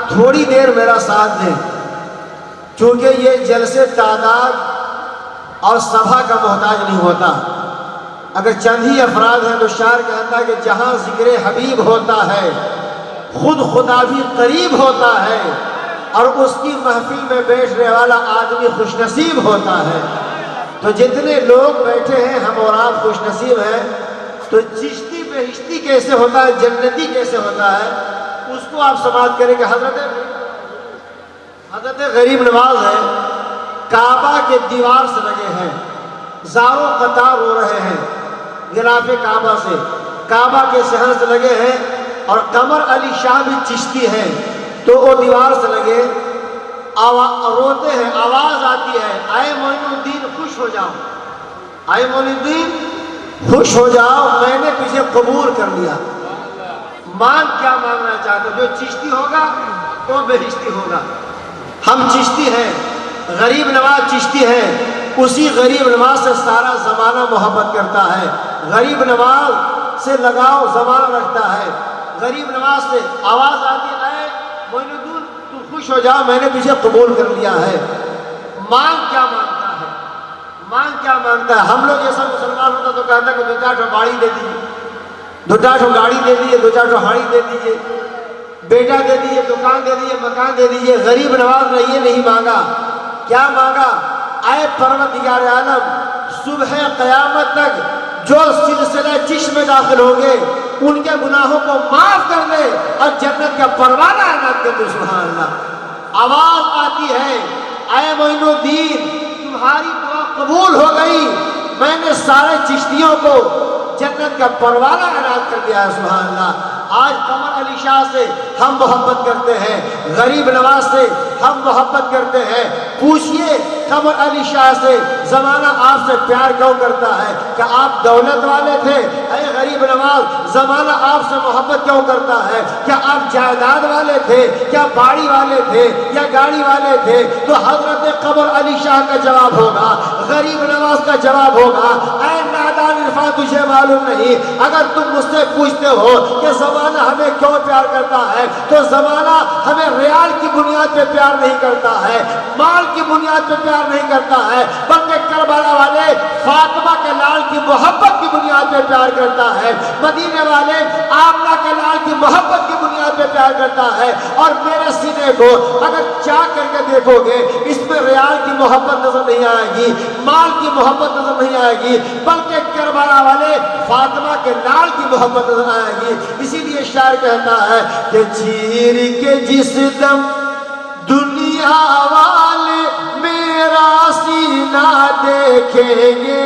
تھوڑی دیر میرا ساتھ دیں، چونکہ یہ جلسے تعداد اور سبھا کا محتاج نہیں ہوتا۔ اگر چند ہی افراد ہیں تو شاعر کہتا ہے کہ جہاں ذکر حبیب ہوتا ہے خود خدا بھی قریب ہوتا ہے، اور اس کی محفل میں بیٹھنے والا آدمی خوش نصیب ہوتا ہے۔ تو جتنے لوگ بیٹھے ہیں ہم اور آپ خوش نصیب ہیں، تو چشتی بہشتی کیسے ہوتا ہے، جنتی کیسے ہوتا ہے، اس کو آپ سماعت کریں کہ حضرت غریب نواز ہے، کعبہ کے دیوار سے لگے ہیں، زاروں قطار رو رہے ہیں غلاف کعبہ سے، کعبہ کے صحن سے لگے ہیں، اور قمر علی شاہ بھی چشتی ہیں، تو وہ دیوار سے لگے روتے ہیں، آواز آتی ہے اے معین الدین خوش ہو جاؤ، اے معین الدین خوش ہو جاؤ، میں نے تجھے قبول کر لیا۔ مانگ کیا مانگنا چاہتے ہو؟ جو چشتی ہوگا وہ بہشتی ہوگا۔ ہم چشتی ہیں، غریب نواز چشتی ہے، اسی غریب نواز سے سارا زمانہ محبت کرتا ہے، غریب نواز سے لگاؤ زمانہ رکھتا ہے، غریب نواز سے آواز آتی ہے اے معین الدین تو خوش ہو جاؤ، میں نے تجھے قبول کر لیا ہے۔ مانگ کیا مانگتا ہے؟ مانگ کیا مانگتا ہے؟ ہم لوگ جیسا مسلمان ہوتا تو کہتا کہ 2-4 گاڑی دے دیجیے، 2-4 گاڑی دے دیجیے، 2-4 ہاڑی دے دیجیے، بیٹا دے دیجیے، دکان دے دیجیے، مکان دے دیجیے۔ غریب نواز نے یہ نہیں مانگا، کیا مانگا؟ اے پروردگار عالم، صبح قیامت تک جو سلسلہ چشم میں داخل ہوں گے ان کے گناہوں کو معاف کر دے اور جنت کا پروانہ عنایت کر دے۔ سبحان اللہ۔ آواز آتی ہے اے معین الدین تمہاری دعا قبول ہو گئی، میں نے سارے چشتیوں کو جنت کا پروانہ عنایت کر دیا ہے۔ سبحان اللہ۔ آج قمر علی شاہ سے ہم محبت کرتے ہیں، غریب نواز سے ہم محبت کرتے ہیں۔ پوچھئے قمر علی شاہ سے زمانہ آپ سے پیار کیوں کرتا ہے؟ کہ آپ دولت والے تھے؟ اے غریب نواز زمانہ آپ سے محبت کیوں کرتا ہے؟ کیا آپ جائیداد والے تھے؟ کیا باڑی والے تھے یا گاڑی والے تھے؟ تو حضرت قمر علی شاہ کا جواب ہوگا، غریب نواز کا جواب ہوگا، اے نادان عرفان تجھے معلوم نہیں؟ اگر تم مجھ سے پوچھتے ہو کہ زمانہ ہمیں کیوں پیار کرتا ہے تو زمانہ ہمیں ریال کی بنیاد پہ پیار نہیں کرتا ہے، مال کی بنیاد پہ پیار نہیں کرتا ہے، بلکہ کربلا والے فاطمہ کے لال کی محبت کی بنیاد پہ پیار کرتا ہے، مدینے والے آمنہ کے لال کی محبت کی بنیاد پہ پیار کرتا ہے۔ اور میرے سینے کو اگر چاک کر کے دیکھو گے، اس میں ریال کی محبت نظر نہیں آئے گی، مال کی محبت نظر نہیں آئے گی، بلکہ کربلا والے فاطمہ کے لال کی محبت نظر آئے گی۔ اسی لیے شاعر کہتا ہے کہ چیر کے جس دم دنیا والے میرا سینہ دیکھیں گے،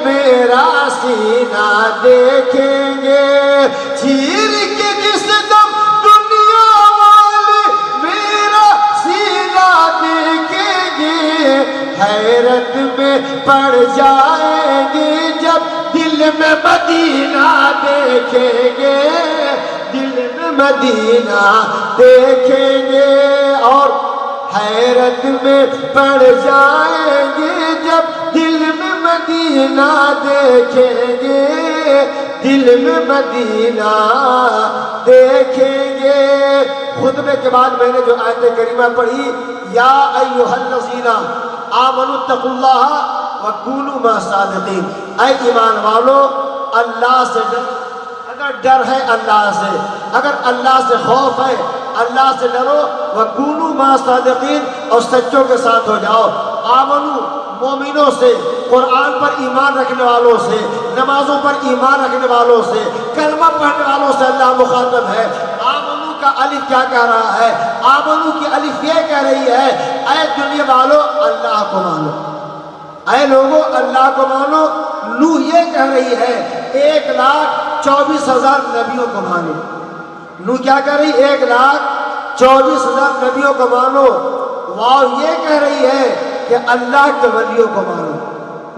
میرا سینہ دیکھیں گے، چیر کے جس دم دنیا والے میرا سینہ دیکھیں گے، حیرت میں پڑ جائیں گے جب دل میں مدینہ دیکھیں گے، دل میں مدینہ دیکھیں گے، اور حیرت میں پڑ جائیں گے جب دل میں مدینہ دیکھیں گے، دل میں مدینہ دیکھیں گے۔ خطبے کے بعد میں نے جو آیت کریمہ پڑھی، یا ایھا الذین آمنوا اتقوا اللہ وکونوا مع الصادقین، اے ایمان والو اللہ سے ڈر، اگر ڈر ہے اللہ سے، اگر اللہ سے خوف ہے اللہ سے ڈرو، وَكُونُوا مَعَ الصَّادِقِينَ، اور سچوں کے ساتھ ہو جاؤ۔ آمنو مومنوں سے، قرآن پر ایمان رکھنے والوں سے، نمازوں پر ایمان رکھنے والوں سے، کلمہ پڑھنے والوں سے اللہ مخاطب ہے۔ آمنو کا الف کیا کہہ رہا ہے؟ آمنو کی الف یہ کہہ رہی ہے اے دنیا والو اللہ کو مانو، اے لوگو اللہ کو مانو۔ نوح یہ کہہ رہی ہے 1,24,000 نبیوں کو مانو۔ نوح کیا کہہ رہی؟ 1,24,000 نبیوں کو مانو۔ واو یہ کہہ رہی ہے کہ اللہ کے ولیوں کو مانو۔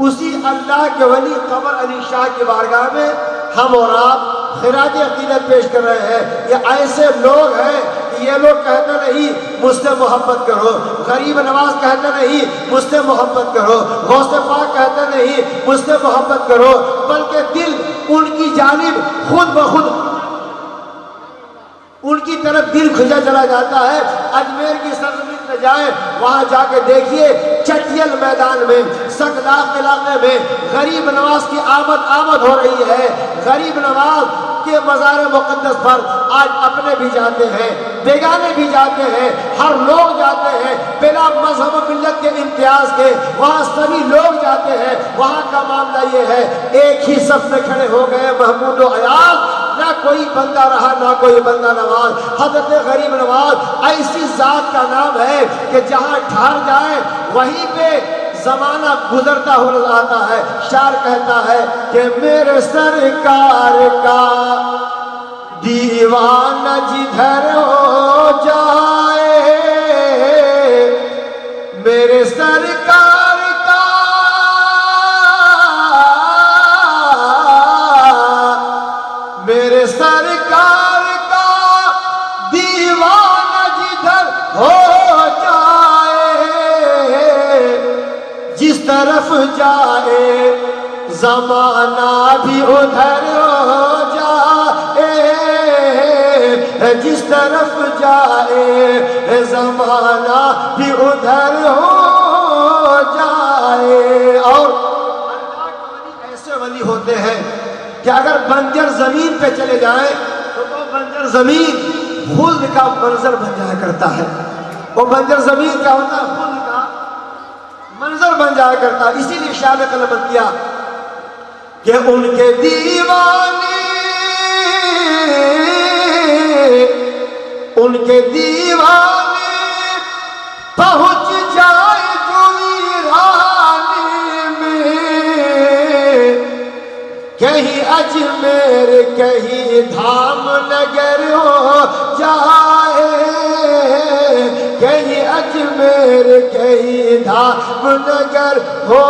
اسی اللہ کے ولی قمر علی شاہ کی بارگاہ میں ہم اور آپ خراج عقیدت پیش کر رہے ہیں۔ یہ ایسے لوگ ہیں کہ یہ لوگ کہتے نہیں مجھ سے محبت کرو، غریب نواز کہتے نہیں مجھ سے محبت کرو، غوث پاک کہتے نہیں مجھ سے محبت کرو، بلکہ دل ان کی جانب خود بخود ان کی طرف دل کھجا چلا جاتا ہے۔ اجمیر کی سرزمین میں جائیں، وہاں جا کے دیکھیے چٹیل میدان میں، سکلاخ علاقے میں غریب نواز کی آمد ہو رہی ہے۔ غریب نواز کے مزار مقدس پر آج اپنے بھی جاتے ہیں، بیگانے بھی جاتے ہیں، ہر لوگ جاتے ہیں بلا مذہب و ملت کے امتیاز کے، وہاں سبھی لوگ جاتے ہیں۔ وہاں کا معاملہ یہ ہے ایک ہی صف میں کھڑے ہو گئے محمود و ایاز، نہ کوئی بندہ رہا نہ کوئی بندہ نواز۔ حضرت غریب نواز ایسی ذات کا نام ہے کہ جہاں ٹھہر جائے وہیں پہ زمانہ گزرتا ہوا نظر آتا ہے۔ شاعر کہتا ہے کہ میرے سرکار کا دیوانہ جدھر ہو جائے، میرے سرکار کا میرے سرکار کا دیوانہ جدھر ہو جائے، جس طرف جائے زمانہ بھی ادھر ہو جائے، جس طرف جائے زمانہ بھی ادھر ہو جائے۔ اور اللہ کے ولی ایسے ولی ہوتے ہیں کہ اگر بنجر زمین پہ چلے جائیں تو وہ بنجر زمین خلد کا منظر بن جایا کرتا ہے۔ وہ بنجر زمین کیا ہوتا ہے؟ خلد کا منظر بن جایا کرتا ہے۔ اسی لیے شاعر نے قلم کیا کہ ان کے دیوانے، ان کے دیوانے پہنچ جائے جو ویرانے میں، کہیں اجمیر کہیں دھام نگر ہو جائے، کہیں اجمیر کہیں دھام نگر ہو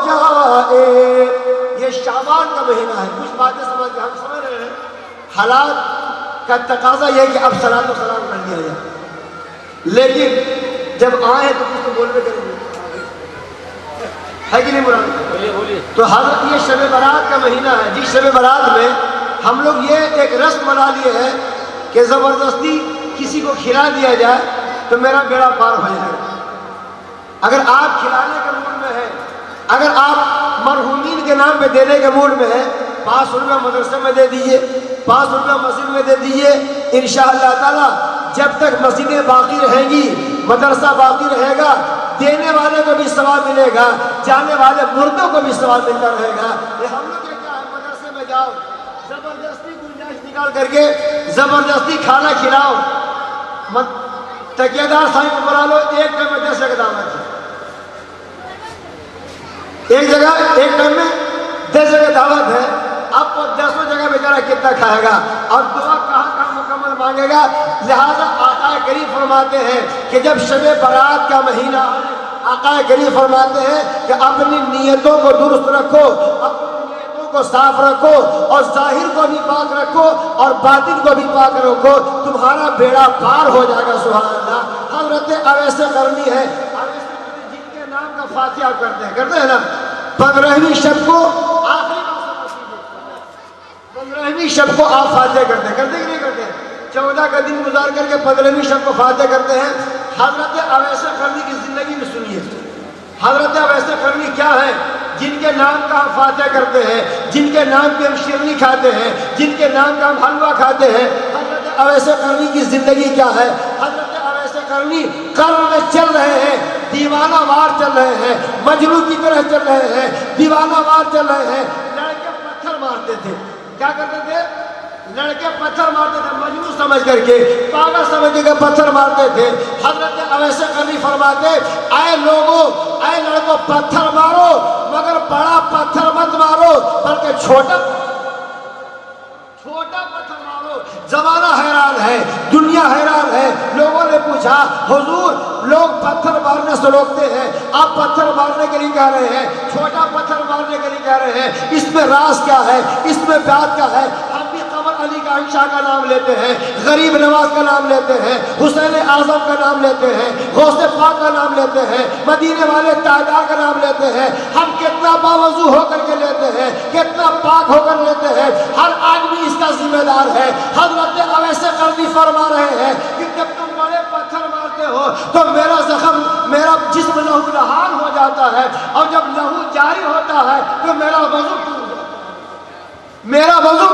جائے۔ یہ شعبان کا مہینہ ہے، کچھ باتیں سمجھ کے ہم سمجھ رہے ہیں، حالات کا تقاضا یہ ہے کہ اب صلاۃ و سلام کر دیا جائے، لیکن جب آئے تو کچھ تو بولنے کریں گے، ہے کہ نہیں مراد؟ تو حضرت یہ شب برات کا مہینہ ہے، جس شب برات میں ہم لوگ یہ ایک رسم بنا لیے ہیں کہ زبردستی کسی کو کھلا دیا جائے تو میرا بیڑا پار ہو جائے گا۔ اگر آپ کھلانے کے موڈ میں ہیں، اگر آپ مرحومین کے نام پہ دینے کے موڈ میں ہیں، 5 روپیہ مدرسے میں دے دیجئے، 5 روپیہ مسجد میں دے دیجئے، انشاءاللہ تعالی جب تک مسجدیں باقی رہیں گی، مدرسہ باقی رہے گا، دینے والے کو بھی ثواب ملے گا، جانے والے مردوں کو بھی ثواب ملتا رہے گا۔ یہ ہم لوگ کیا ہے، مدرسے میں جاؤ، زبردستی گنجائش نکال کر کے زبردستی کھانا کھلاؤ، تکیہ دار سائیں کو بلا لو، ایک ٹائم میں 10 جگہ دعوت ہے، ایک ٹائم میں 10 جگہ دعوت ہے، آپ کو 10 جگہ بیچارہ کتنا کھائے گا اور دعا کہاں مکمل مانگے گا۔ لہذا آقا کریم فرماتے ہیں کہ جب شب برات کا مہینہ آقا کریم فرماتے ہیں کہ اپنی نیتوں کو درست رکھو، اپنی نیتوں کو صاف رکھو اور ظاہر کو بھی پاک رکھو اور باطن کو بھی پاک رکھو، تمہارا بیڑا پار ہو جائے گا۔ سبحان اللہ۔ حضرت اویس قرنی ہے، جن کے نام کا فاتحہ کرتے ہیں نا، 15ویں شب کو آخری 15ویں شب کو آپ فاتحہ کرتے ہیں کہ نہیں کرتے؟ 14 کا دن گزار کر کے 15ویں شب کو فاتحہ کرتے ہیں۔ حضرت اویس قرنی کی زندگی میں سنیے، حضرت اویس قرنی کیا ہے؟ جن کے نام کا ہم فاتحہ کرتے ہیں، جن کے نام پہ ہم شیرنی کھاتے ہیں، جن کے نام کا ہم حلوہ کھاتے ہیں، حضرت اویس قرنی کی زندگی کیا ہے؟ حضرت اویس قرنی قرن میں چل رہے ہیں، دیوانہ وار چل رہے ہیں، مجنوں کی طرح چل رہے ہیں، دیوانہ وار چل رہے ہیں۔ لڑکے پتھر مارتے تھے، کیا کرتے تھے؟ لڑکے پتھر مارتے تھے، مجنون سمجھ کر کے، پاگل سمجھ کے پتھر مارتے تھے۔ حضرت اویس قرنی فرماتے، اے لوگوں، اے لڑکوں، پتھر مارو مگر بڑا پتھر مت مارو، بلکہ چھوٹا پتھر مارو۔ زمانہ حیران ہے، دنیا حیران ہے۔ لوگوں نے پوچھا، حضور لوگ پتھر مارنے سے روکتے ہیں، آپ پتھر مارنے کے لیے کہہ رہے ہیں، چھوٹا پتھر مارنے کے لیے کہہ رہے ہیں، اس میں راز کیا ہے، اس میں بات کیا ہے؟ ہم بھی قمر علی کا شاہ کا نام لیتے ہیں، غریب نواز کا نام لیتے ہیں، حسین اعظم کا نام لیتے ہیں، غوث پاک کا نام لیتے ہیں، مدینے والے تاجدار کا نام لیتے ہیں۔ ہم کتنا باوضو ہو کر کے لیتے ہیں، کتنا پاک ہو کر لیتے ہیں، ہر آدمی اس کا ذمہ دار ہے۔ حضرت اویس قرنی فرما رہے ہیں کہ جب تم بڑے پتھر مارتے ہو تو میرا زخم، میرا جسم لہو لہان ہو جاتا ہے، اور جب لہو جاری ہوتا ہے تو میرا وضو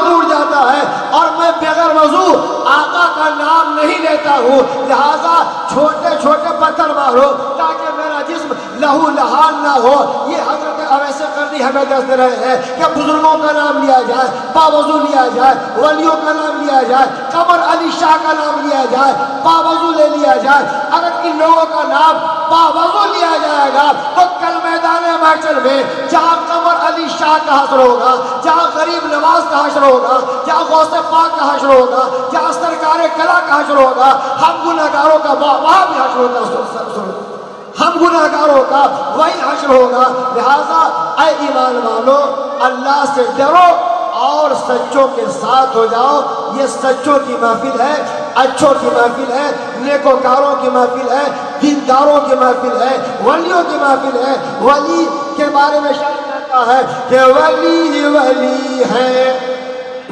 ٹوٹ جاتا ہے، اور میں بغیر وضو آقا کا نام نہیں لیتا ہوں۔ لہذا چھوٹے چھوٹے پتھر مارو تاکہ میرا جسم لہو لہان نہ ہو۔ یہ حضرت اویس قرنی ہمیں دس رہے ہیں کہ بزرگوں کا نام لیا جائے، باوضو لیا جائے، ولیوں کا نام لیا جائے، قمر علی شاہ کا نام لیا جائے، باوضو لے لیا جائے۔ اگر ان لوگوں کا نام باوضو لیا جائے گا تو کل میدان محشر میں جہاں قمر علی شاہ کا حشر ہوگا، جہاں غریب نواز کا حشر ہوگا، جہاں غوث پاک کا حشر ہوگا، جہاں سرکار کلا کا حشر ہوگا، ہم گناہگاروں کا وہاں بھی حشر ہوگا، ہم گناہگاروں کا وہی حشر ہوگا۔ لہذا اے ایمان والو، اللہ سے ڈرو اور سچوں کے ساتھ ہو جاؤ۔ یہ سچوں کی محفل ہے، اچھوں کی محفل ہے، نیکوکاروں کی محفل ہے، دینداروں کی محفل ہے، ولیوں کی محفل ہے۔ ولی کے بارے میں شاعر کہتا ہے کہ ولی ولی ہے،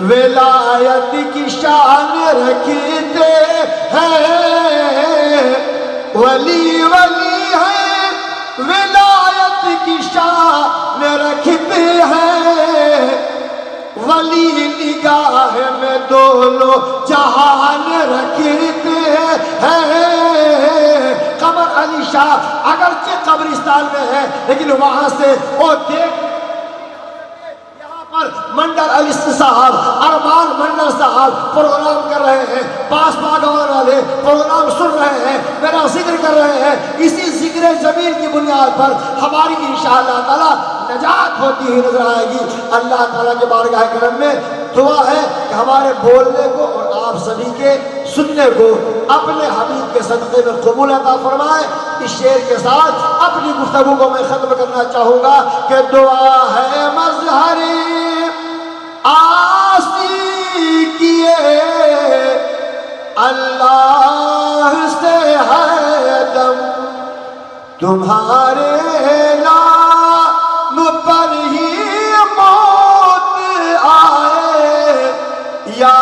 ولایت کی شان رکھتے ہیں، ولی ولی ہے، ولایت کی شان رکھتے ہیں، ولی نگاہ میں دونوں جہان رکھتے ہیں۔ قمر علی شاہ اگرچہ قبرستان میں ہے لیکن وہاں سے وہ دیکھ پر منڈل علی صاحب، ارمان منڈل صاحب پروگرام کر رہے ہیں، پاس باغوان والے پروگرام سن رہے ہیں، میرا ذکر کر رہے ہیں۔ اسی ذکر جمیل کی بنیاد پر ہماری انشاءاللہ تعالی نجات ہوتی ہوئی نظر آئے گی۔ اللہ تعالیٰ کے بارگاہ کرم میں دعا ہے کہ ہمارے بولنے کو اور آپ سبھی کے سننے کو اپنے حبیب کے صدقے میں قبول عطا فرمائے۔ اس شعر کے ساتھ اپنی گفتگو کو میں ختم کرنا چاہوں گا کہ دعا ہے مظہر آسی کیے اللہ سے ہے دم، تمہارے نام پر ہی موت آئے یا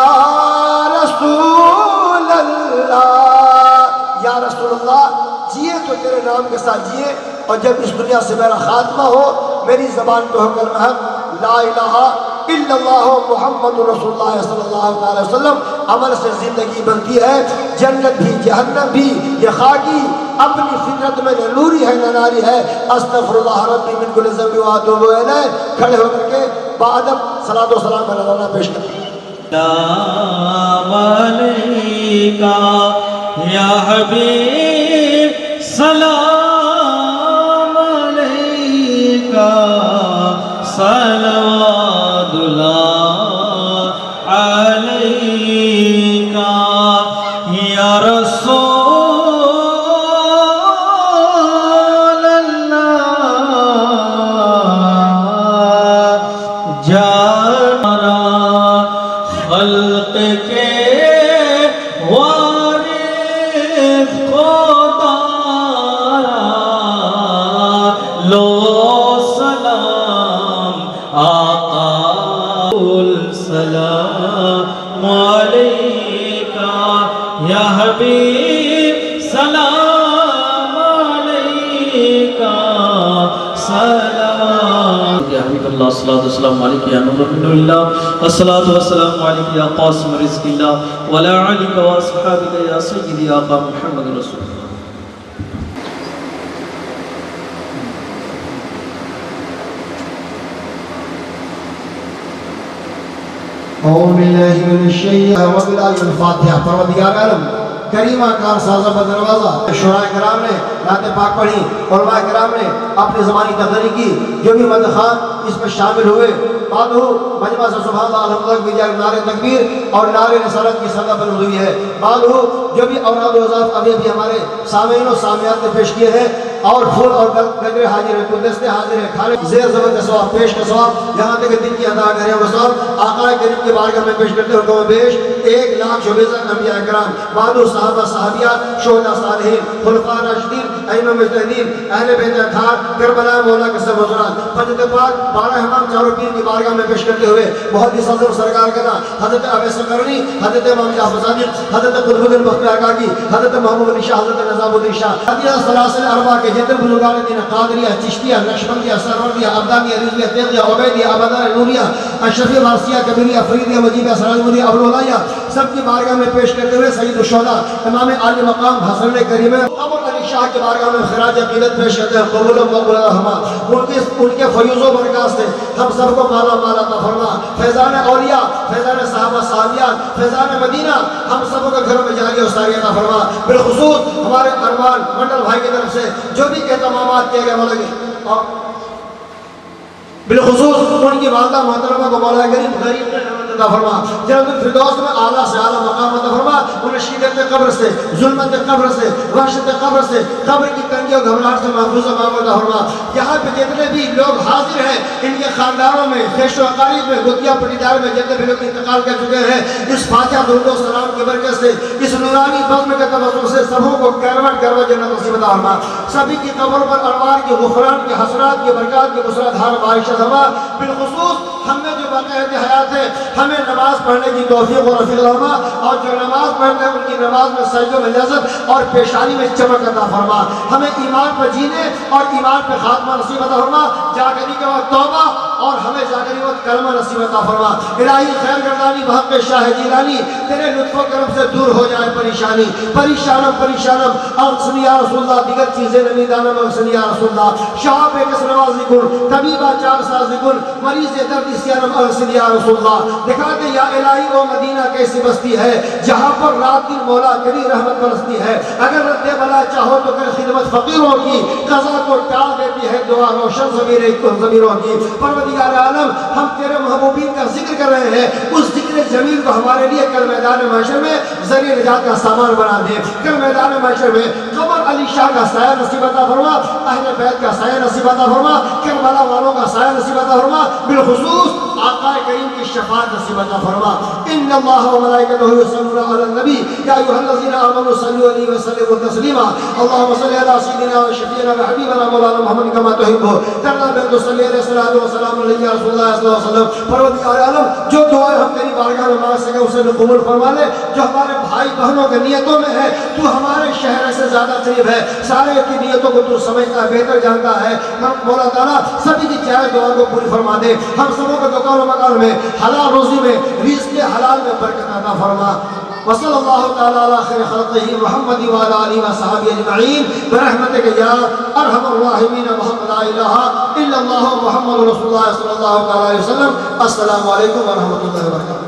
رسول اللہ، یا رسول اللہ جیے تو تیرے نام کے ساتھ جیے، اور جب اس دنیا سے میرا خاتمہ ہو میری زبان پہ ہو کلمہ لا الہ الا اللہ محمد رسول اللہ صلی اللہ علیہ وسلم عمل سے زندگی بنتی ہے۔ جنت بھی جہنم بھی یہ خاکی اپنی فطرت میں نہ نوری ہے نہ ناری ہے۔ استغفر اللہ ربی من کل ذنب واتوب الیہ۔ کھڑے ہو کر کے باادب صلاۃ و سلام علی اللہ پیش کرتے ہیں۔ سلام علیکہ یا حبیب، سلام علیکہ، صلوات اللہ علیکہ یا رسول اللہ، جانا خلق کے وارث خدا لو سلام آقا السلام علیکہ یا حبیب، سلام علیکہ، سلام یا حبیب اللہ، الصلاۃ والسلام علیکہ یا نور من اللہ، الصلاۃ والسلام علیکہ یا قاسم رزق اللہ، وعلی آلک و اصحابک یا سیدی آقا محمد رسول اللہ۔ اعوذ باللہ من الشیطان الرجیم، الفاتحہ۔ پروردگار عالم کریمہ کار سازہ بدروازہ شعراء کرام نے نعت پاک پڑھی، علماء کرام نے اپنی زبانی تقریر کی، جو بھی مدخوان اس میں شامل ہوئے بعد مجمع سے سبحان اللہ الحمدللہ کی جائے نعرہ تکبیر اور نعرہ رسالت کی صدا بلند ہوئی ہے۔ بعد جو بھی اوراد و وظائف ابھی بھی ہمارے سامعین و سامعات نے پیش کیے ہیں، اور پھول اور گجرے حاضر ہیں، گلدستے حاضر ہیں، کھانے زیر زبر کا ثواب، پیش کا ثواب، یہاں تک کہ دن کی ادا کریں وہ ثواب آقا کریم کے بارگاہ میں پیش کرتے ہیں، اور بیش 1,24,000 انبیاء کرام، بعد صحابہ صحابیات، شہداء صالحین، خلفاء راشدین، ائمہ مجتہدین، اہل بیت اطہار، کربلا مولا کے سب حضرات، فجر پاک 12 امام چاروں پیر کی بارگاہ میں پیش کرتے ہوئے محدث اعظم سرکار کا نام حضرت اویس قرنی، حضرت امام جعفر صادق، حضرت قطب الدین بختیار کاکی، حضرت محمود علی شاہ، حضرت نظام الدین شاہ، حضرت سلاسل اربعہ کے جتنے بزرگان دین، قادریہ، چشتیہ، نقشبندیہ، سروردیہ، عبدانیہ، رضویہ، تیغیہ، عبیدیہ، عبداللہ، نوریہ، اشرفیہ، وارثیہ، کبیریہ، فریدیہ، وجیبیہ، سراج ابوالعالیہ، سب کی بارگاہ میں پیش کرتے ہوئے سید الشہداء امام عالی مقام حسن کریم قمر علی شاہ کی بارگاہ میں خراج عقیدت پیش کرتے ہیں، قبول و مقبول رحمہ، ان کے فیوز و برکات سے ہم سب کو مالا مالا عطا فرما، فیضان اولیاء، فیضان صحابہ صحابیات، فیضان مدینہ ہم سب کو گھروں میں جاری اور ساری عطا فرما۔ بالخصوص ہمارے ارمان منڈل بھائی کی طرف سے جو بھی اہتمامات کیے گئے مولا اور بالخصوص ان کی والدہ محترمہ کو مولا کریم غریب عطا فرما، جنت الفردوس میں اعلیٰ سے اعلیٰ مقام عطا فرما، انہیں شدت قبر سے، ظلمت قبر سے، وحشت قبر سے، قبر کی تنگی اور گھبراہٹ سے محفوظ و معمول عطا فرما۔ یہاں پہ جتنے بھی لوگ حاضر ہیں ان کے خاندانوں میں، خیش و اقارب میں، گتیا پٹیدار میں جتنے بھی لوگ انتقال کر چکے ہیں، اس فاتحہ درود و سلام کی برکت سے، اس نورانی بزم کے تبسم سے سبوں کو کروٹ کروٹ جنت نصیب عطا فرما، سبھی کی قبروں پر انوار کی، غفران کی، حسرات کی، برکات کی مسرادھار بارش فرما۔ بالخصوص ہم میں جو باقیات حیات ہے ہمیں نماز پڑھنے کی توفیق و رفیق فرما، اور جو نماز پڑھتے ہیں ان کی نماز میں سجدوں میں لذت اور پیشانی میں چمک عطا فرما، ہمیں ایمان پر جینے اور ایمان پہ خاتمہ نصیب عطا فرما، جاگری کے وقت توبہ اور ہمیں جاگری وقت کلمہ نصیب عطا فرما۔ الہی خیر گردانی بحق شاہ جیلانی تیرے لطف و کرم سے دور ہو جائے پریشانی، پریشانم پریشانم اغسنی یا رسول اللہ، دیگر چیزیں نبی دانا مغسل یا رسول اللہ، شعب کس نوازی کن، طبیبہ چار سازی کن، مریض درد سیانہ مغسل یا رسول اللہ، دکھاتے یا الہی وہ مدینہ کیسی بستی ہے جہاں پر رات دن مولا کبھی رحمت برستی ہے، اگر رد بلا چاہو تو کر خدمت فقیروں کی، قضا کو ٹال دیتی ہے دعا روشن ضمیروں کی۔ پروردگار عالم، ہم تیرے محبوبین کا ذکر کر رہے ہیں، اس ذکر جمیل کو ہمارے لیے کل میدان محشر میں ذریعہ نجات کا سامان بنا دے۔ کل میدان محشر میں قمر علی شاہ کا سایہ نصیب عطا فرما، اہل بیت کا سایہ نصیب عطا فرما، کربلا والوں کا سایہ نصیب عطا فرما، بالخصوص آقا کریم کی شفاعت نصیب عطا فرما۔ ان اللہ و ملائکتہ یصلون علی النبی یا ایھا الذین آمنوا صلوا علیہ وسلموا تسلیما اللهم صل علی سیدنا و شفیعنا و حبیبنا مولانا محمد کما تحب ترضى بأن تصلي عليه الصلاة والسلام علیہ یا رسول اللہ صلی اللہ علیہ وسلم۔ پروردگار عالم، جو دعائیں ہم تیری بارگاہ میں مانگ سکے اسے قبول فرما لے، جو ہمارے بھائی بہنوں کے نیتوں میں ہے تو ہمارے شہر سے زیادہ قریب ہے، سارے کی نیتوں کو تو سمجھتا ہے، بہتر جانتا ہے۔ مولا تعالیٰ سبھی کی جائز دعا کو پوری فرما دے، ہم سبوں کے دکان و مکان میں حلال روزی میں رزق حلال میں برکت عطا فرما۔ وصلی اللہ تعالی علی خیر خلقہ محمد وعلی آلہ وصحبہ اجمعین برحمتک یا ارحم الراحمین محمد لا الہ الا اللہ محمد رسول اللہ صلی اللہ تعالی علیہ وسلم۔ السلام علیکم ورحمۃ اللہ وبرکاتہ۔